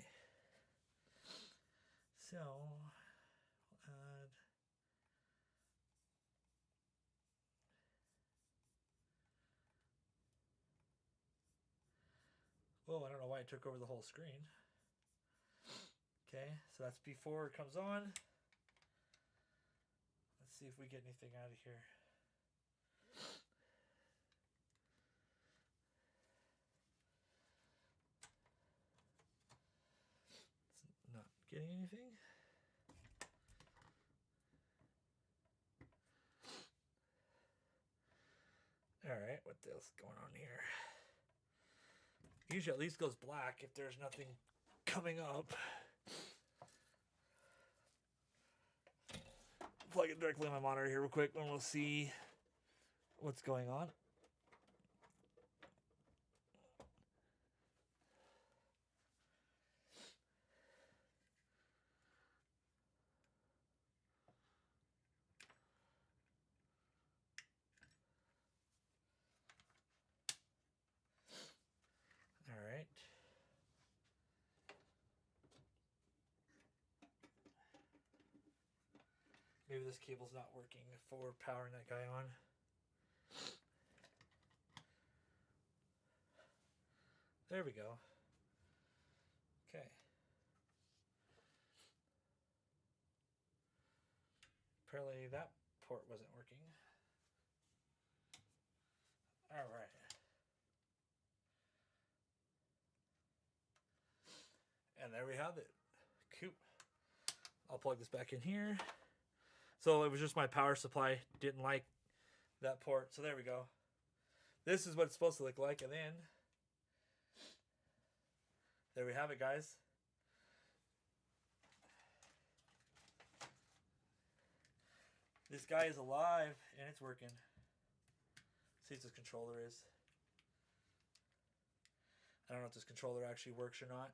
So, we'll add whoa, I don't know why it took over the whole screen. Okay, so that's before it comes on. Let's see if we get anything out of here. It's not getting anything. Alright, what the hell's going on here? Usually at least goes black if there's nothing coming up. Plug it directly on my monitor here real quick and we'll see what's going on. All right. Maybe this cable's not working for powering that guy on. There we go. Okay. Apparently that port wasn't working. All right. And there we have it. Cool. I'll plug this back in here. So it was just my power supply. Didn't like that port. So there we go. This is what it's supposed to look like. And then there we have it, guys. This guy is alive and it's working. See if this controller is. I don't know if this controller actually works or not.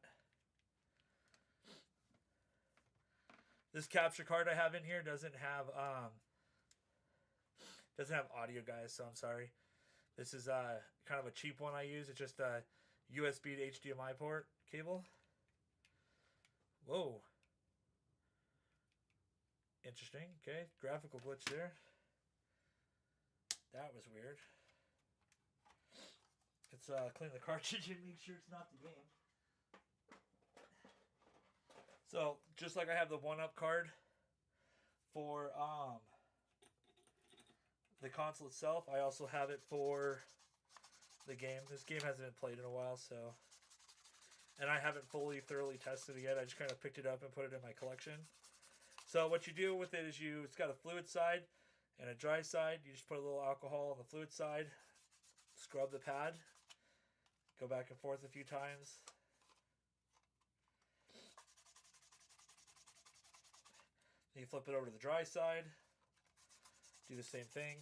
This capture card I have in here doesn't have audio, guys, so I'm sorry. This is kind of a cheap one I use. It's just a USB to HDMI port cable. Whoa. Interesting. Okay, graphical glitch there. That was weird. Let's clean the cartridge and make sure it's not the game. So, just like I have the 1-up card for the console itself, I also have it for the game. This game hasn't been played in a while, so... And I haven't fully, thoroughly tested it yet. I just kind of picked it up and put it in my collection. So what you do with it is it's got a fluid side and a dry side. You just put a little alcohol on the fluid side, scrub the pad, go back and forth a few times. Then you flip it over to the dry side, Do the same thing.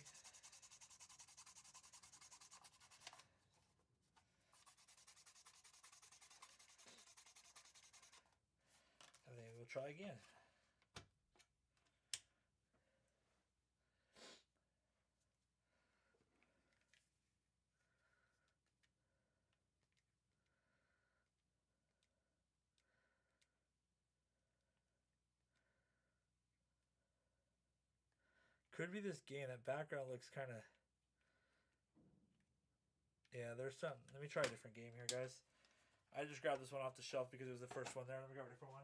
And then we'll try again. Could be this game. That background looks kind of... Yeah, there's something. Let me try a different game here, guys. I just grabbed this one off the shelf because it was the first one there. Let me grab a different one.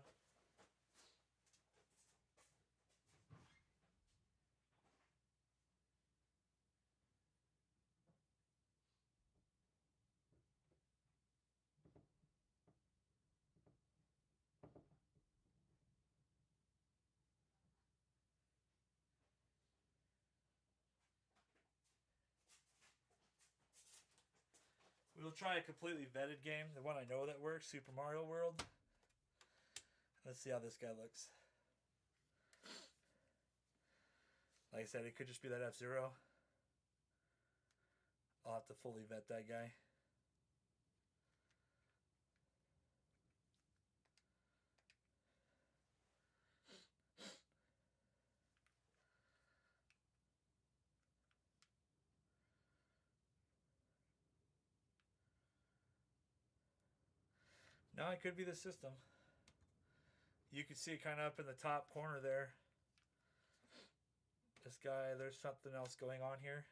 We'll try a completely vetted game. The one I know that works, Super Mario World. Let's see how this guy looks. Like I said, it could just be that F-Zero. I'll have to fully vet that guy. No, it could be the system. You can see kind of up in the top corner there. This guy, there's something else going on here.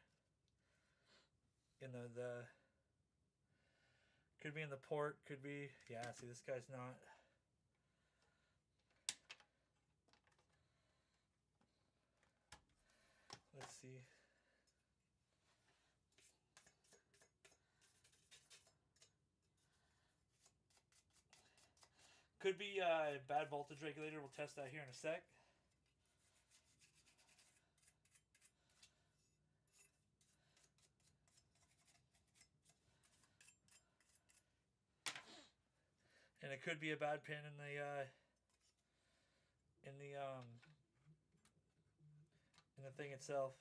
In the could be in the port, could be, yeah, see this guy's not. Let's see. Could be a bad voltage regulator. We'll test that here in a sec. And it could be a bad pin in the thing itself.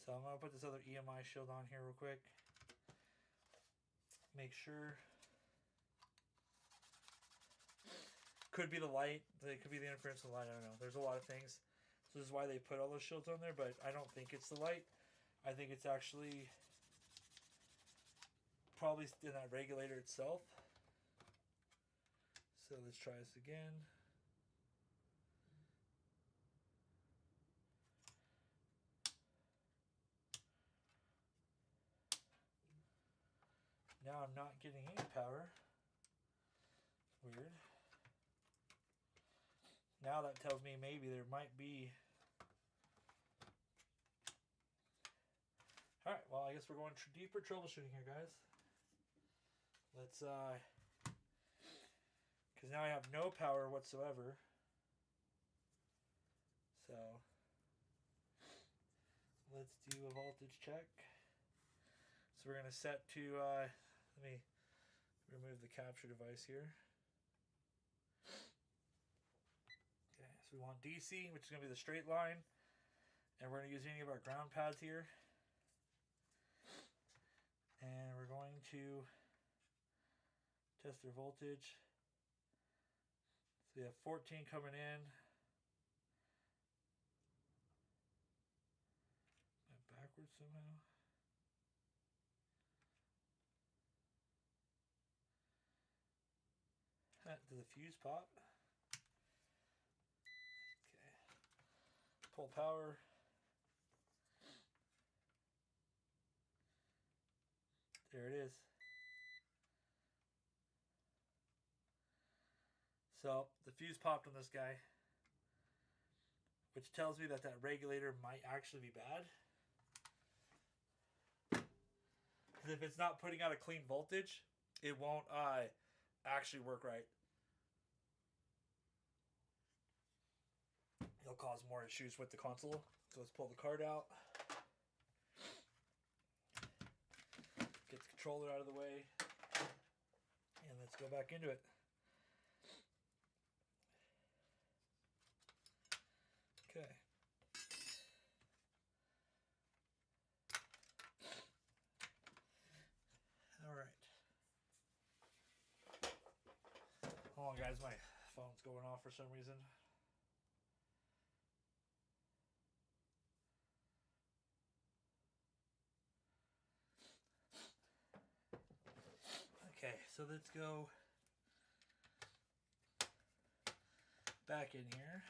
So I'm gonna put this other EMI shield on here real quick. Make sure. Could be the light. It could be the interference of the light. I don't know. There's a lot of things. So this is why they put all those shields on there, but I don't think it's the light. I think it's actually probably in that regulator itself. So let's try this again. Now I'm not getting any power. Weird. Now that tells me maybe there might be... Alright, well I guess we're going deeper troubleshooting here, guys. Let's, because now I have no power whatsoever. So, let's do a voltage check. So we're going to set to, let me remove the capture device here. Okay, so we want DC, which is going to be the straight line. And we're going to use any of our ground pads here. And we're going to test their voltage. So we have 14 coming in. Backwards somehow. Did the fuse pop? Okay. Pull power. There it is. So the fuse popped on this guy, which tells me that that regulator might actually be bad. Because if it's not putting out a clean voltage, it won't actually work right. It'll cause more issues with the console. So let's pull the card out. Get the controller out of the way. And let's go back into it. Hold on, guys, my phone's going off for some reason. Okay, so let's go back in here.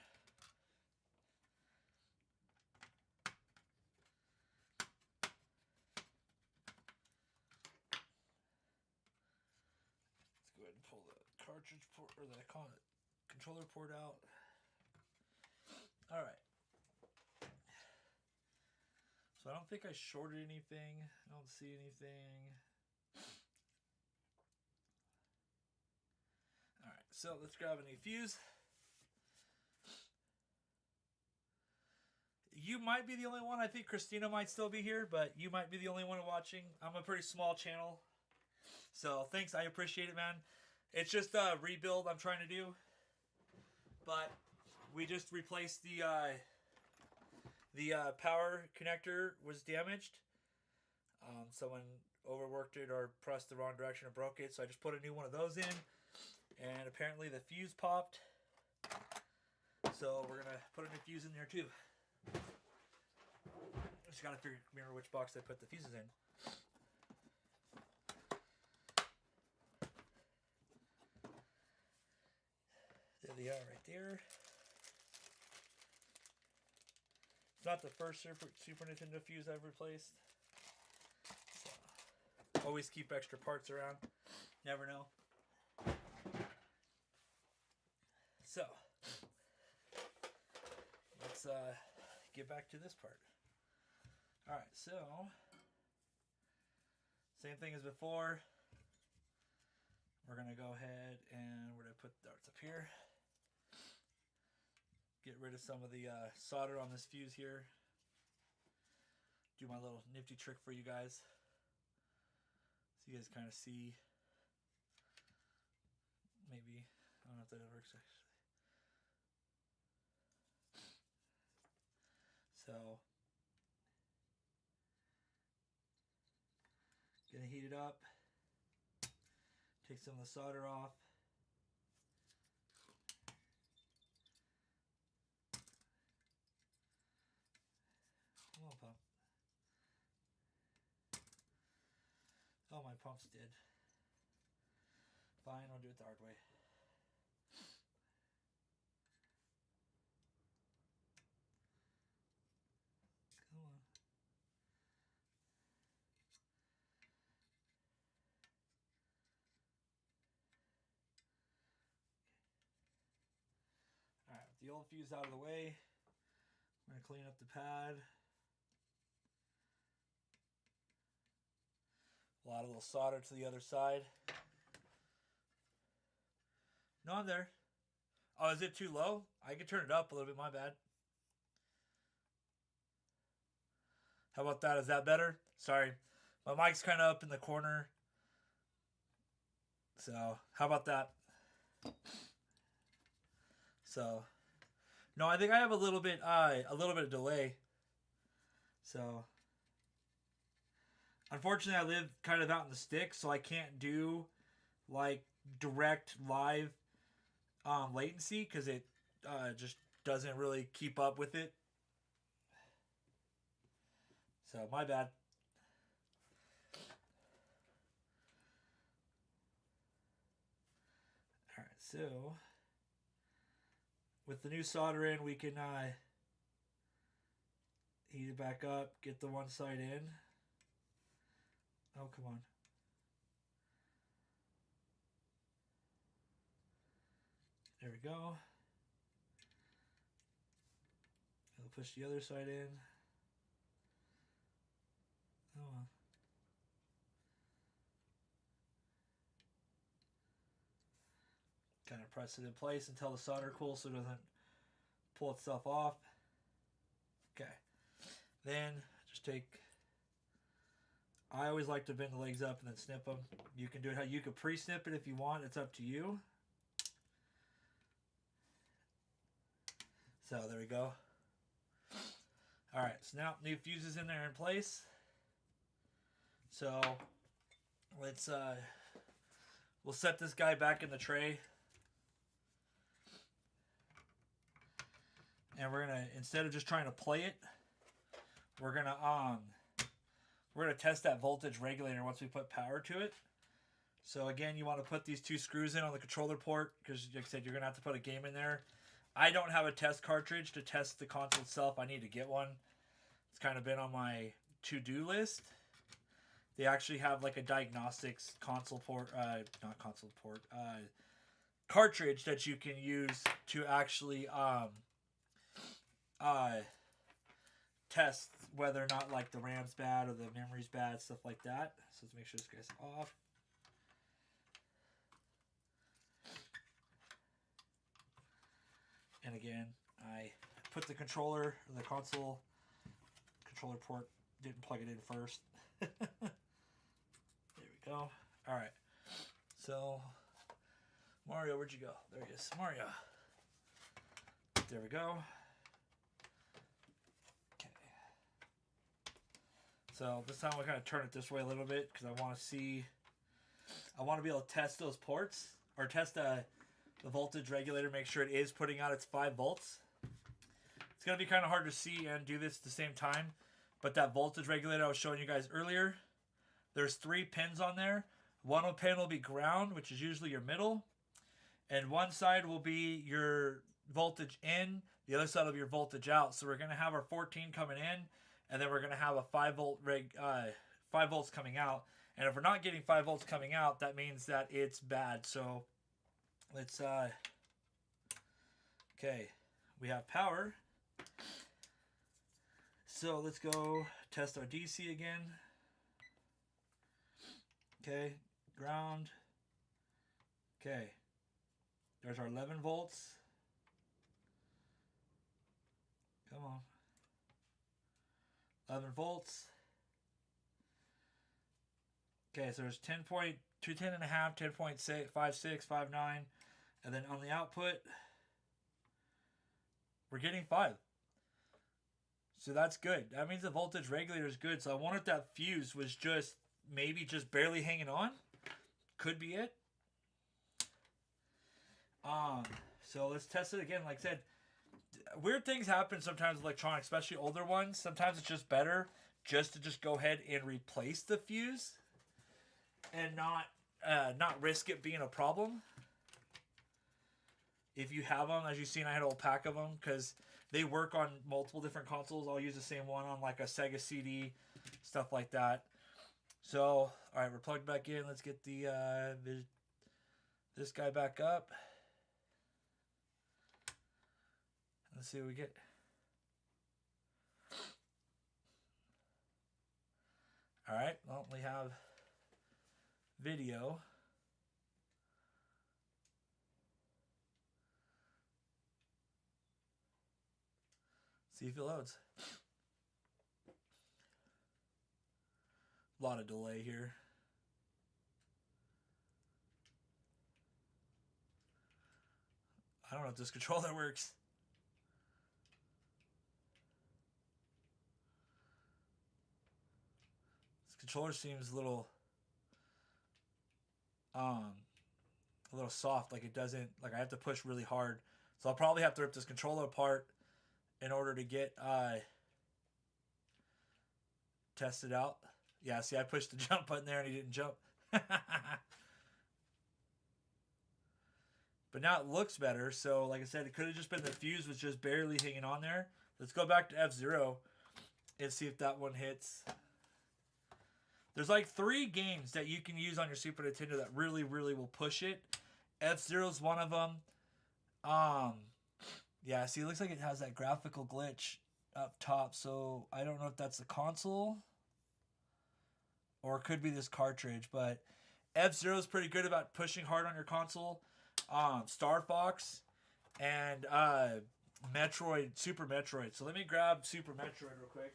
Let's go ahead and pull the cartridge port, or the controller port out. All right. So I don't think I shorted anything. I don't see anything. All right, so let's grab a new fuse. You might be the only one. I think Christina might still be here, but you might be the only one watching. I'm a pretty small channel. So thanks, I appreciate it, man. It's just a rebuild I'm trying to do. But we just replaced the power connector was damaged. Someone overworked it or pressed the wrong direction and broke it. So I just put a new one of those in. And apparently the fuse popped. So we're going to put a new fuse in there too. Just got to remember which box I put the fuses in. There they are right there. It's not the first Super Nintendo fuse I've replaced. So, always keep extra parts around. Never know. So, let's get back to this part. Alright, so, same thing as before. We're going to go ahead and we're going to put darts up here. Get rid of some of the solder on this fuse here. Do my little nifty trick for you guys. So you guys kind of see. Maybe. I don't know if that works actually. So. Gonna heat it up. Take some of the solder off. Come on, pump. Oh, my pump's dead. Fine, I'll do it the hard way. Come on. Alright, with the old fuse out of the way, I'm going to clean up the pad. A lot of little solder to the other side. No, I'm there. Oh, is it too low? I can turn it up a little bit, my bad. How about that? Is that better? Sorry. My mic's kind of up in the corner. So, how about that? So, no, I think I have a little bit of delay. So, unfortunately, I live kind of out in the sticks, so I can't do like direct live latency because it just doesn't really keep up with it. So, my bad. Alright, so with the new solder in, we can heat it back up, get the one side in. Oh, come on. There we go. I'll push the other side in. Oh. Kind of press it in place until the solder cools so it doesn't pull itself off. Okay. Then just take. I always like to bend the legs up and then snip them. You can do it how you could pre-snip it if you want. It's up to you. So there we go. All right, so now new fuses in there in place. So let's we'll set this guy back in the tray. and we're gonna, instead of just trying to play it, we're gonna test that voltage regulator once we put power to it. So again, you want to put these two screws in on the controller port because, like I said, you're gonna have to put a game in there. I don't have a test cartridge to test the console itself. I need to get one. It's kind of been on my to-do list. They actually have like a diagnostics console port, not console port, cartridge that you can use to actually test whether or not like the RAM's bad or the memory's bad, stuff like that. So let's make sure this guy's off. And again, I put the controller, or the console controller port, didn't plug it in first. There we go. All right. So, Mario, where'd you go? There he is. Mario. There we go. Okay. So this time we're going to turn it this way a little bit because I want to see, I want to be able to test those ports, or test the voltage regulator, make sure it is putting out its 5 volts. It's going to be kind of hard to see and do this at the same time, but that voltage regulator I was showing you guys earlier, there's 3 pins on there. One pin will be ground, which is usually your middle, and one side will be your voltage in, the other side will be your voltage out. So we're going to have our 14 coming in, and then we're going to have a 5 volts coming out. And if we're not getting 5 volts coming out, that means that it's bad. So let's, okay, we have power. So let's go test our DC again. Okay, ground. Okay, there's our 11 volts. Come on. 11 volts. Okay, so there's 10.2, 10.5, 10.6, 5.6, 5.9. And then on the output, we're getting 5. So that's good. That means the voltage regulator is good. So I wonder if that fuse was just maybe just barely hanging on. Could be it. So let's test it again. Like I said, weird things happen sometimes with electronics, especially older ones. Sometimes it's just better just to just go ahead and replace the fuse and not risk it being a problem. If you have them, as you've seen, I had a whole pack of them because they work on multiple different consoles. I'll use the same one on like a Sega CD, stuff like that. So, all right, we're plugged back in. Let's get the this guy back up. Let's see what we get. All right, well, we have video. See if it loads. A lot of delay here. I don't know if this controller works. This controller seems a little soft, like it doesn't, like I have to push really hard. So I'll probably have to rip this controller apart in order to get test it out. Yeah, see, I pushed the jump button there and he didn't jump. But now it looks better. So like I said, it could have just been the fuse was just barely hanging on there. Let's go back to F-Zero and see if that one hits. There's like 3 games that you can use on your Super Nintendo that really, really will push it. F-Zero's one of them. Yeah, see, it looks like it has that graphical glitch up top. So I don't know if that's the console or it could be this cartridge. But F-Zero's pretty good about pushing hard on your console. Star Fox and Metroid, Super Metroid. So let me grab Super Metroid real quick.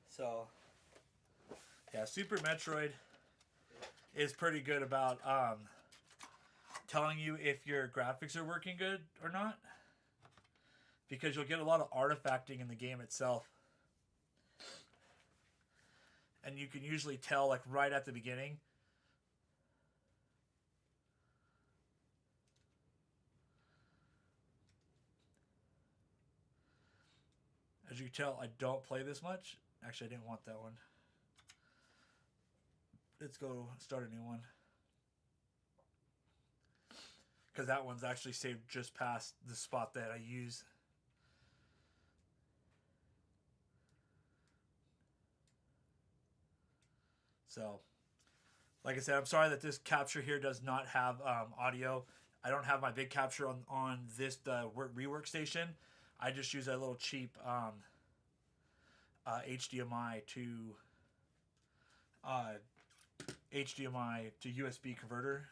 So, yeah, Super Metroid is pretty good about telling you if your graphics are working good or not, because you'll get a lot of artifacting in the game itself. And you can usually tell like right at the beginning. As you can tell, I don't play this much. Actually, I didn't want that one. Let's go start a new one. Because that one's actually saved just past the spot that I use. So, like I said, I'm sorry that this capture here does not have audio. I don't have my big capture on this rework station. I just use a little cheap HDMI to USB converter.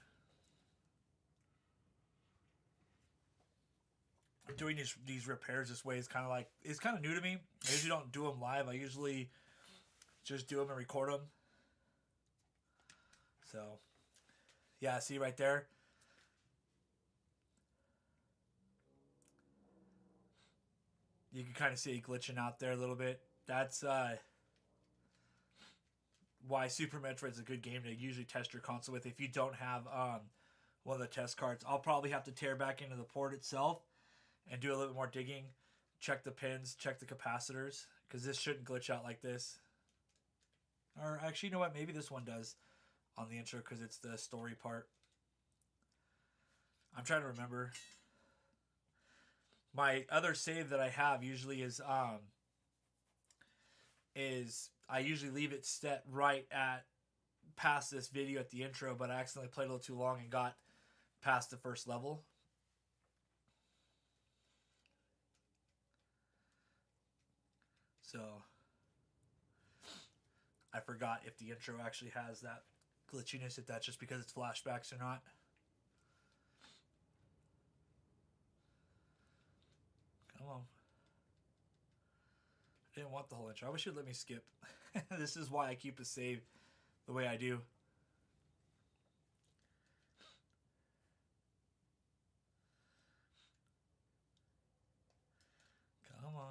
Doing these repairs this way is kind of like, it's kind of new to me. I usually don't do them live. I usually just do them and record them. So, yeah, see right there. You can kind of see it glitching out there a little bit. That's why Super Metroid is a good game to usually test your console with. If you don't have one of the test cards, I'll probably have to tear back into the port itself and do a little bit more digging. Check the pins, check the capacitors, because this shouldn't glitch out like this. Or actually, you know what? Maybe this one does on the intro because it's the story part. I'm trying to remember. My other save that I have usually is I usually leave it set right at past this video at the intro, but I accidentally played a little too long and got past the first level. So I forgot if the intro actually has that glitchiness, if that's just because it's flashbacks or not. Come on. I didn't want the whole intro. I wish you'd let me skip. This is why I keep a save the way I do. Come on.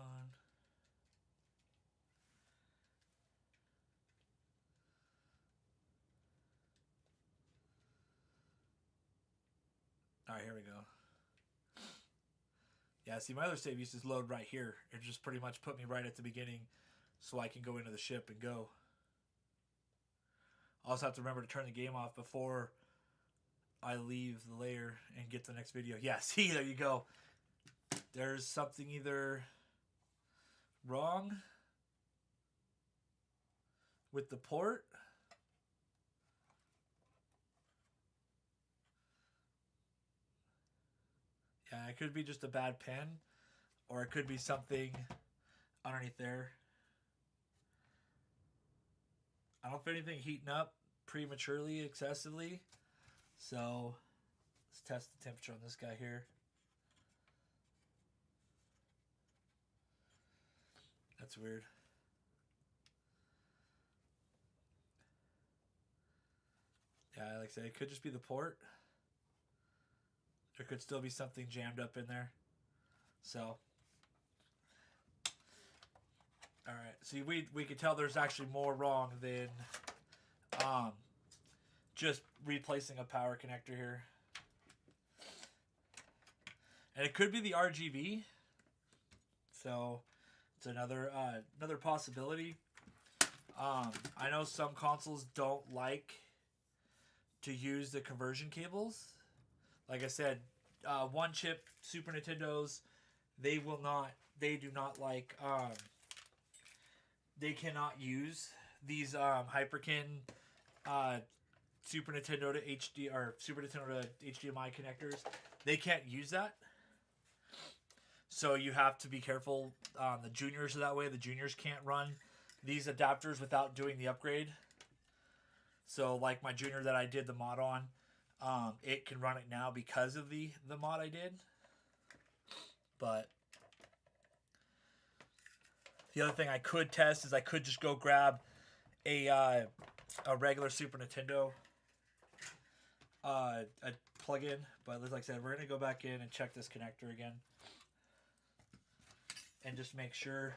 Alright, here we go. Yeah, see, my other save used to load right here. It just pretty much put me right at the beginning so I can go into the ship and go. I also have to remember to turn the game off before I leave the layer and get to the next video. Yeah, see, there you go. There's something either wrong with the port. Yeah, it could be just a bad pen, or it could be something underneath there. I don't feel anything heating up prematurely, excessively. So let's test the temperature on this guy here. That's weird. Yeah, like I said, it could just be the port. There could still be something jammed up in there. So, all right. See, we could tell there's actually more wrong than just replacing a power connector here. And it could be the RGB. So, it's another possibility. I know some consoles don't like to use the conversion cables. Like I said, one chip Super Nintendos, they do not like, they cannot use these Hyperkin Super Nintendo to HD or Super Nintendo to HDMI connectors. They can't use that. So you have to be careful. The juniors are that way. The juniors can't run these adapters without doing the upgrade. So like my junior that I did the mod on, it can run it now because of the mod I did. But the other thing I could test is I could just go grab a regular Super Nintendo, a plug in. But like I said, we're going to go back in and check this connector again. And just make sure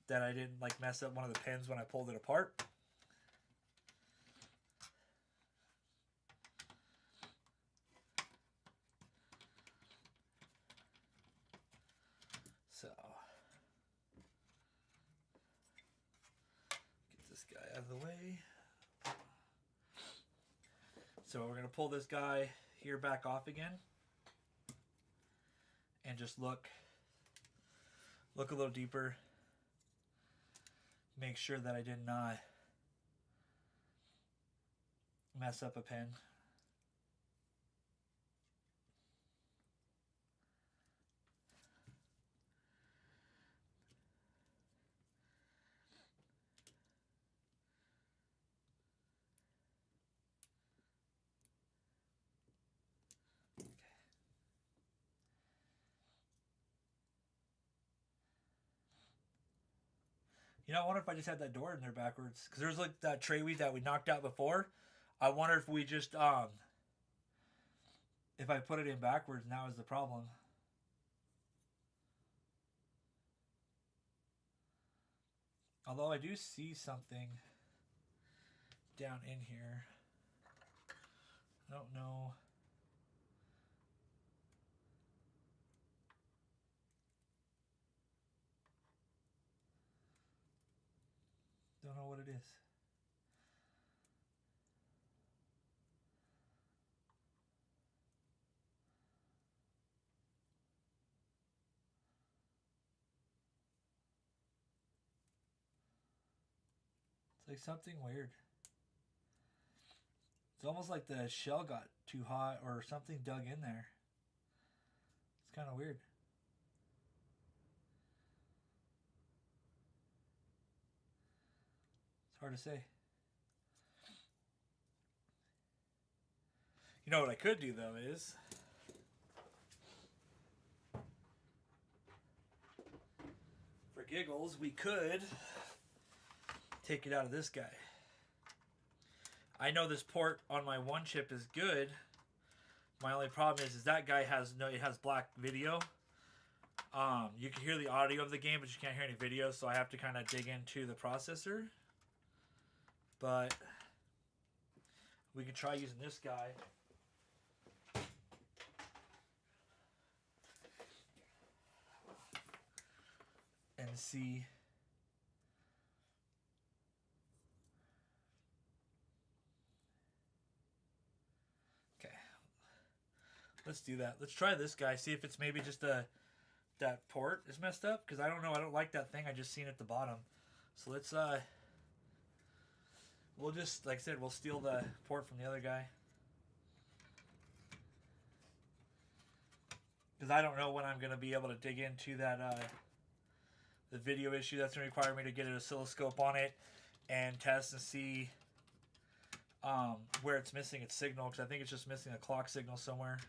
that I didn't like mess up one of the pins when I pulled it apart. So get this guy out of the way. So we're going to pull this guy here back off again. And just look a little deeper. Make sure that I did not mess up a pin. You know, I wonder if I just had that door in there backwards. Because there's like that tray weed that we knocked out before. I wonder if we just, if I put it in backwards, now is the problem. Although I do see something down in here. I don't know. Don't know what it is. It's like something weird. It's almost like the shell got too hot or something dug in there. It's kind of weird. It's hard to say. You know what I could do though is for giggles we could take it out of this guy. I know this port on my one chip is good. My only problem is that guy has it has black video. You can hear the audio of the game, but you can't hear any video, so I have to kind of dig into the processor. But we can try using this guy. And see. Okay. Let's do that. Let's try this guy. See if it's maybe just that port is messed up. Because I don't know. I don't like that thing. I just seen it at the bottom. So let's we'll just, like I said, we'll steal the port from the other guy. Because I don't know when I'm going to be able to dig into that the video issue. That's going to require me to get an oscilloscope on it and test and see where it's missing its signal, because I think it's just missing a clock signal somewhere.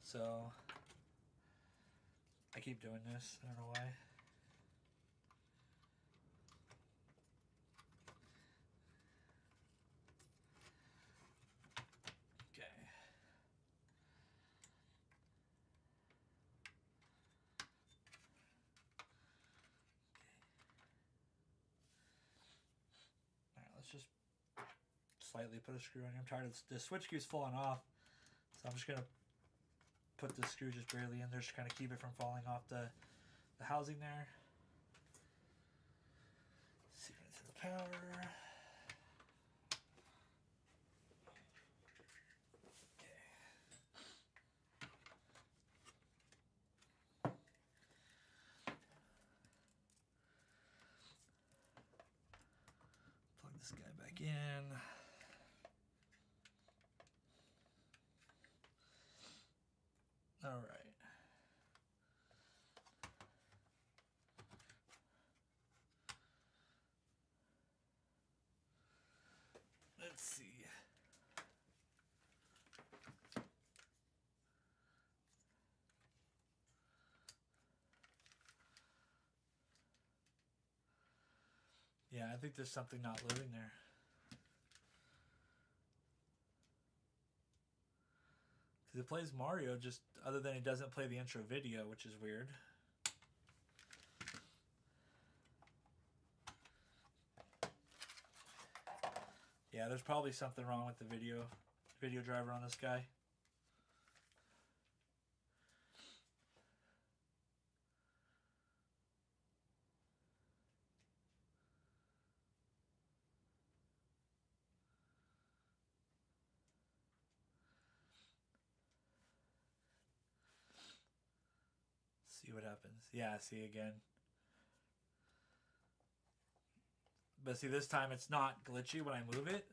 So I keep doing this. I don't know why. Just slightly put a screw on here. I'm tired of the switch keeps falling off, so I'm just gonna put the screw just barely in there just to kind of keep it from falling off the housing there. See if it's in the power. This guy back in. All right. Let's see. Yeah, I think there's something not living there. It plays Mario, just other than it doesn't play the intro video, which is weird. Yeah, there's probably something wrong with the video driver on this guy. See what happens. Yeah, see again. But see, this time it's not glitchy when I move it.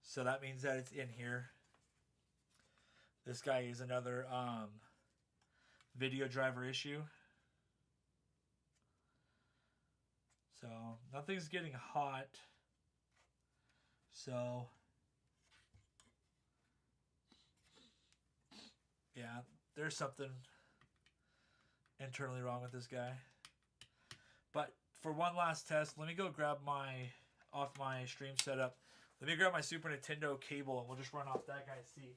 So that means that it's in here. This guy is another video driver issue. So nothing's getting hot. So yeah, there's something internally wrong with this guy. But for one last test, let me go grab off my stream setup. Let me grab my Super Nintendo cable and we'll just run off that guy's C.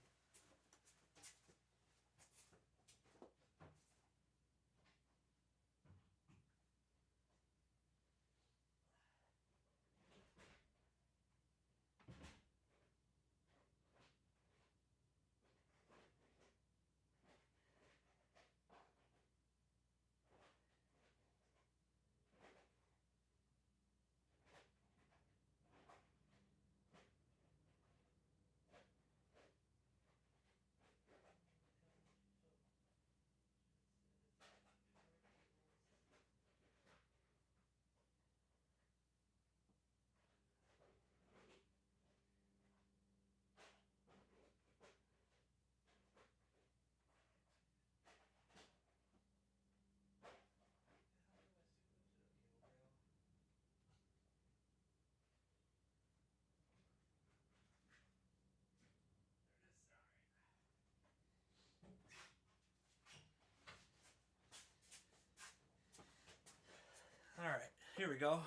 Alright, here we go.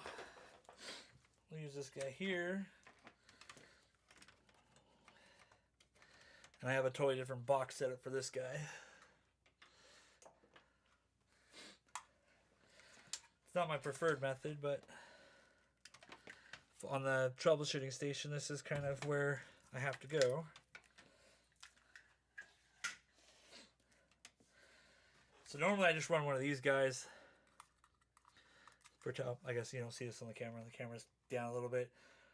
We'll use this guy here. And I have a totally different box setup for this guy. It's not my preferred method, but on the troubleshooting station, this is kind of where I have to go. So normally I just run one of these guys. I guess you don't see this on the camera. The camera's down a little bit.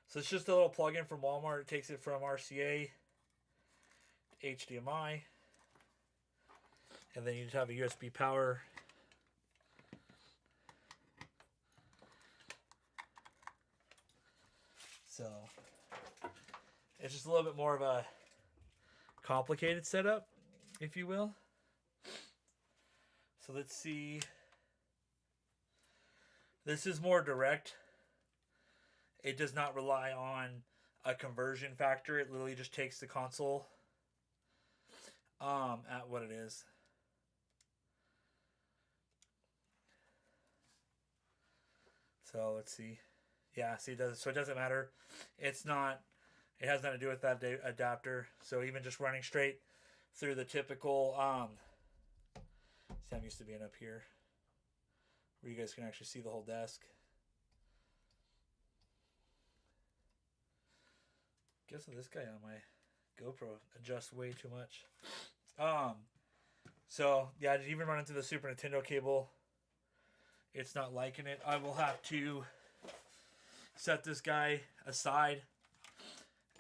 So it's just a little plug-in from Walmart. It takes it from RCA to HDMI. And then you just have a USB power. So it's just a little bit more of a complicated setup, if you will. So let's see. This is more direct. It does not rely on a conversion factor. It literally just takes the console at what it is. So let's see. Yeah, see, so it doesn't matter. It has nothing to do with that adapter. So even just running straight through the typical, see, I'm used to being up here, where you guys can actually see the whole desk. Guess this guy on my GoPro adjusts way too much. So yeah, to even run into the Super Nintendo cable, it's not liking it. I will have to set this guy aside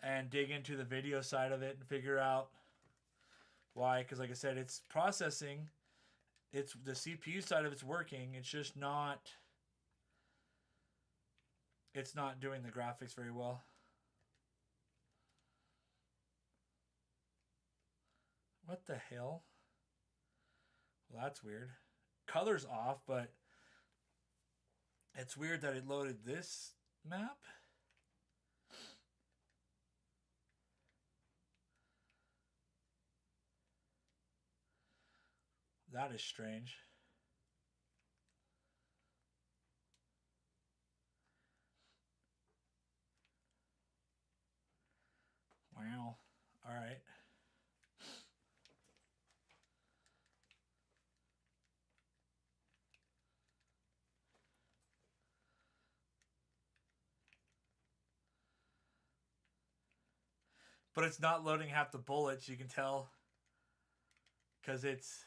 and dig into the video side of it and figure out why. Because like I said, it's processing. It's the CPU side of it's working. It's just not. It's not doing the graphics very well. What the hell? Well, that's weird. Color's off, but it's weird that it loaded this map. That is strange. Wow. All right. But it's not loading half the bullets, you can tell. Because it's...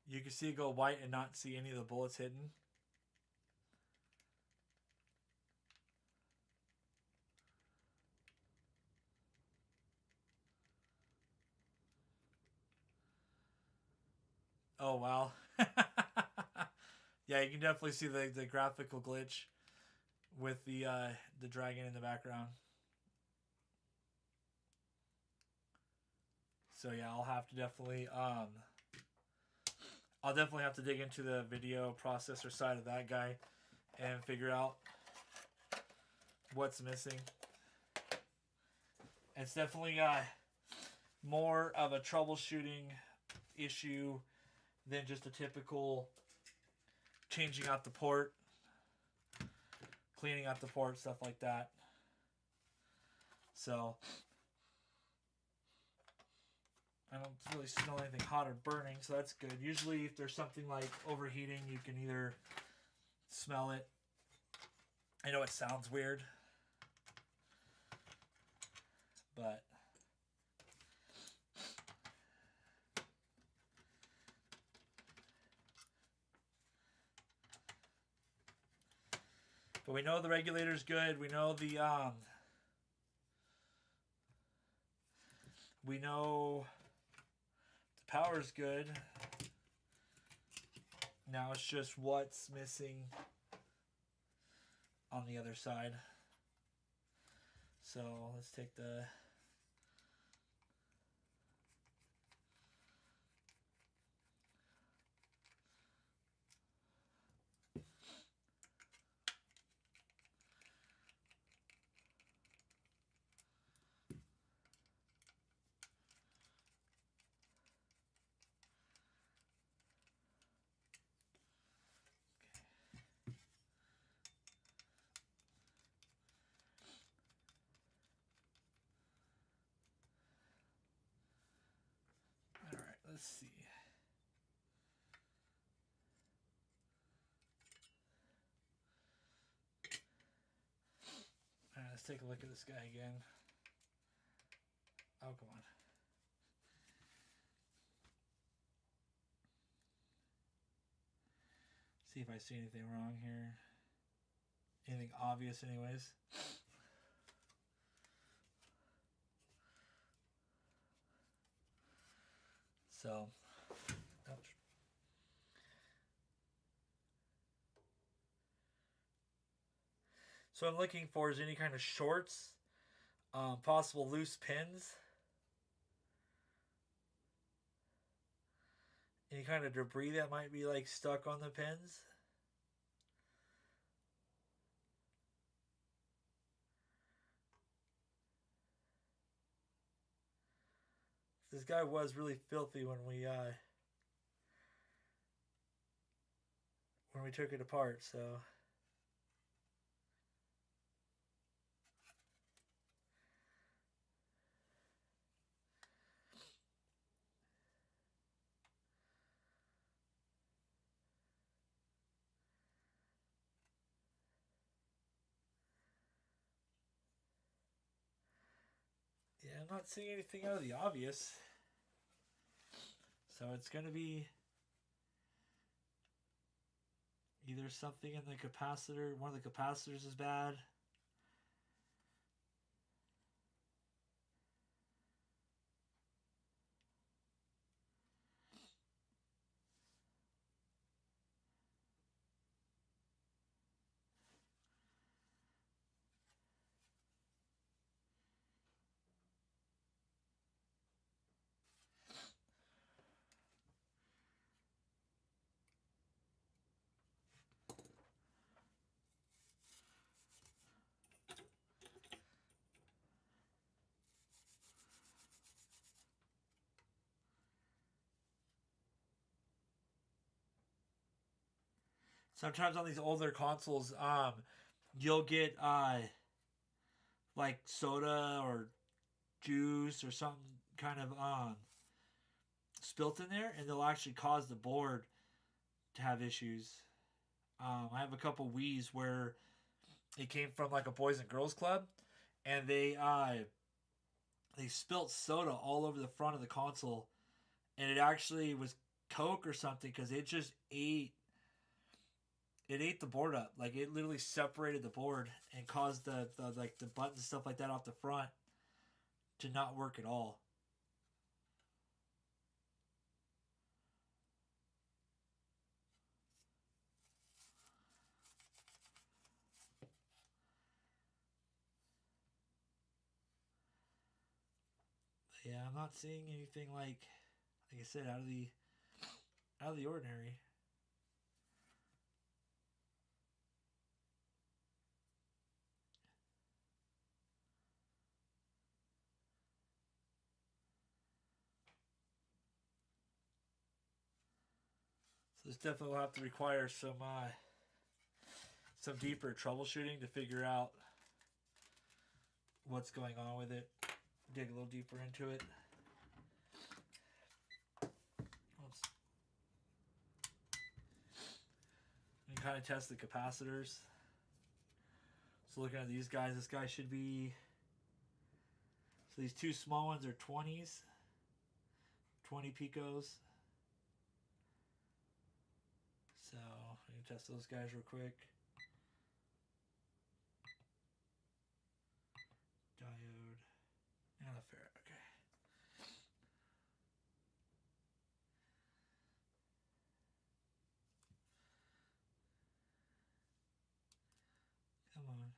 You can see it go white and not see any of the bullets hidden. Oh, wow. Yeah, you can definitely see the graphical glitch with the dragon in the background. So yeah, I'll have to definitely I'll definitely have to dig into the video processor side of that guy and figure out what's missing. It's definitely more of a troubleshooting issue than just a typical changing out the port, cleaning out the port, stuff like that. So I don't really smell anything hot or burning, so that's good. Usually if there's something like overheating, you can either smell it. I know it sounds weird, but we know the regulator's good. We know the power's good. Now it's just what's missing on the other side. So let's take the let's see. All right, let's take a look at this guy again. Oh, come on. See if I see anything wrong here. Anything obvious anyways. So, ouch. So what I'm looking for is any kind of shorts, possible loose pins, any kind of debris that might be like stuck on the pins. This guy was really filthy when we took it apart, so yeah, I'm not seeing anything out of the obvious. So it's going to be either something in the capacitor, one of the capacitors is bad. Sometimes on these older consoles, you'll get like soda or juice or something kind of spilt in there, and they'll actually cause the board to have issues. I have a couple Wii's where it came from like a Boys and Girls Club, and they spilt soda all over the front of the console, and it actually was Coke or something because it ate the board up. Like it literally separated the board and caused the like the buttons and stuff like that off the front to not work at all. But yeah, I'm not seeing anything like I said out of the ordinary. So this definitely will have to require some deeper troubleshooting to figure out what's going on with it. Dig a little deeper into it. And kind of test the capacitors. So looking at these guys, this guy should be. So these two small ones are 20s, 20 picos. So let me test those guys real quick. Diode and a ferrite. Okay. Come on.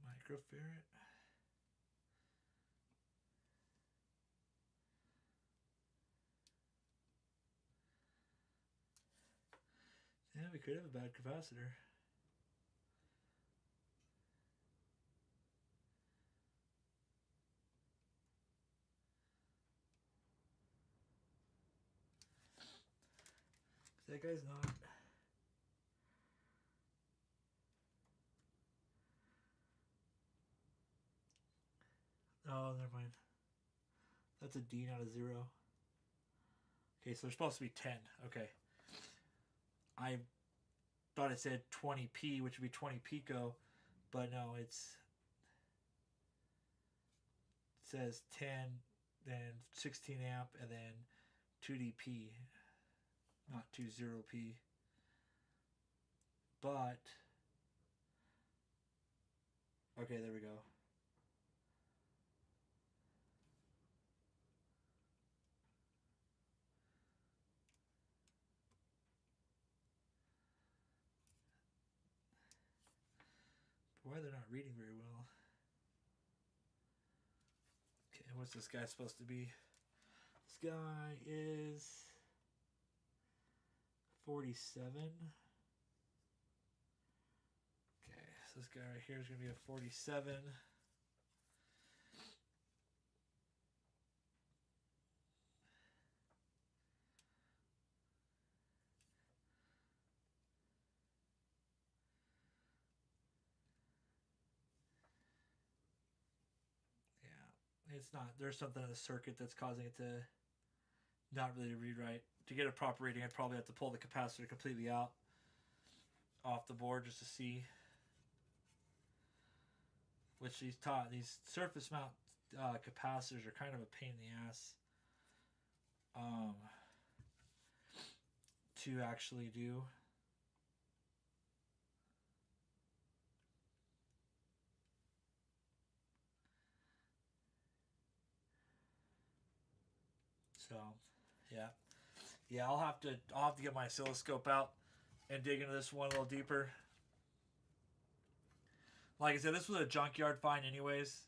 Microfarad. Yeah, we could have a bad capacitor. That guy's not. Oh, never mind. That's a D, not a 0. Okay, so they're supposed to be 10. Okay. I thought it said 20p, which would be 20 pico, but no, it says 10, then 16 amp, and then 2dp, not 20p. But okay, there we go. Why they're not reading very well. Okay, what's this guy supposed to be? This guy is 47. Okay, so this guy right here is going to be a 47. It's not. There's something in the circuit that's causing it to not really read right. To get a proper reading, I'd probably have to pull the capacitor completely out off the board just to see. Which these surface mount capacitors are kind of a pain in the ass to actually do. So, yeah, I'll have to get my oscilloscope out and dig into this one a little deeper. Like I said, this was a junkyard find, anyways.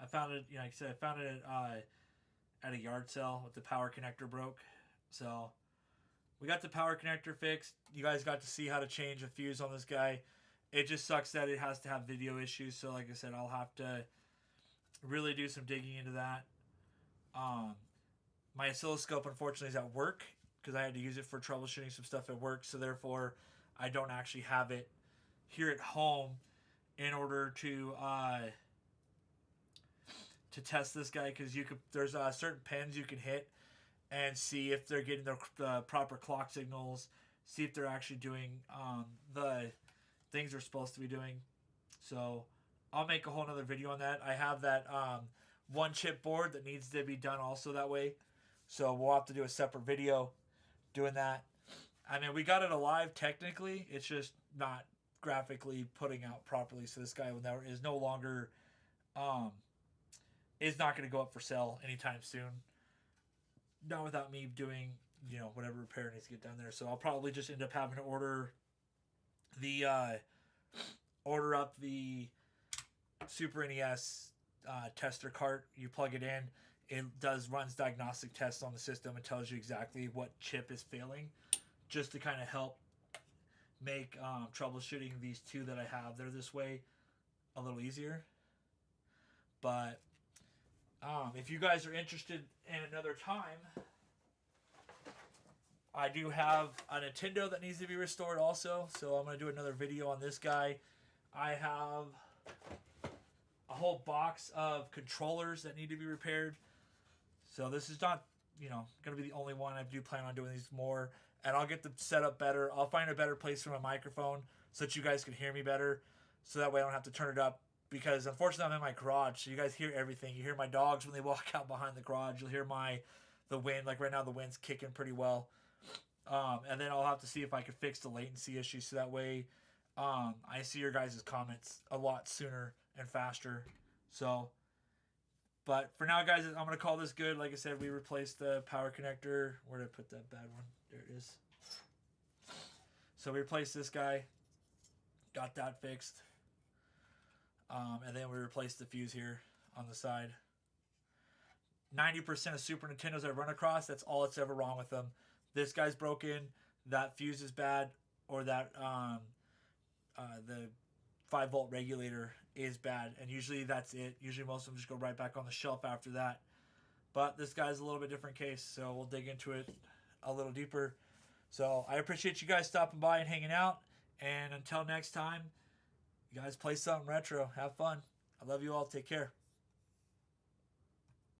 I found it, like I said, I found it at a yard sale with the power connector broke. So we got the power connector fixed. You guys got to see how to change a fuse on this guy. It just sucks that it has to have video issues. So like I said, I'll have to really do some digging into that. My oscilloscope, unfortunately, is at work because I had to use it for troubleshooting some stuff at work. So therefore, I don't actually have it here at home in order to test this guy, because there's certain pins you can hit and see if they're getting the proper clock signals see if they're actually doing the things they're supposed to be doing. So I'll make a whole nother video on that. I have that one chip board that needs to be done also that way. So we'll have to do a separate video doing that. I mean, we got it alive technically. It's just not graphically putting out properly. So this guy is no longer is not going to go up for sale anytime soon. Not without me doing, whatever repair needs to get done there. So I'll probably just end up having to order up the Super NES tester cart. You plug it in. It runs diagnostic tests on the system and tells you exactly what chip is failing, just to kind of help make troubleshooting these two that I have there this way a little easier. But if you guys are interested in another time, I do have a Nintendo that needs to be restored also, so I'm going to do another video on this guy. I have a whole box of controllers that need to be repaired. So this is not, going to be the only one. I do plan on doing these more, and I'll get the setup better. I'll find a better place for my microphone so that you guys can hear me better, so that way I don't have to turn it up, because unfortunately I'm in my garage, so you guys hear everything. You hear my dogs when they walk out behind the garage. You'll hear the wind. Like right now the wind's kicking pretty well. And then I'll have to see if I can fix the latency issue, so that way I see your guys' comments a lot sooner and faster. So, but for now, guys, I'm going to call this good. Like I said, we replaced the power connector. Where did I put that bad one? There it is. So we replaced this guy. Got that fixed. And then we replaced the fuse here on the side. 90% of Super Nintendos I've run across, that's all that's ever wrong with them. This guy's broken, that fuse is bad, or that the 5-volt regulator is bad, and usually that's it. Usually most of them just go right back on the shelf after that. But this guy's a little bit different case, so we'll dig into it a little deeper. So I appreciate you guys stopping by and hanging out, and until next time, you guys play something retro. Have fun. I love you all. Take care.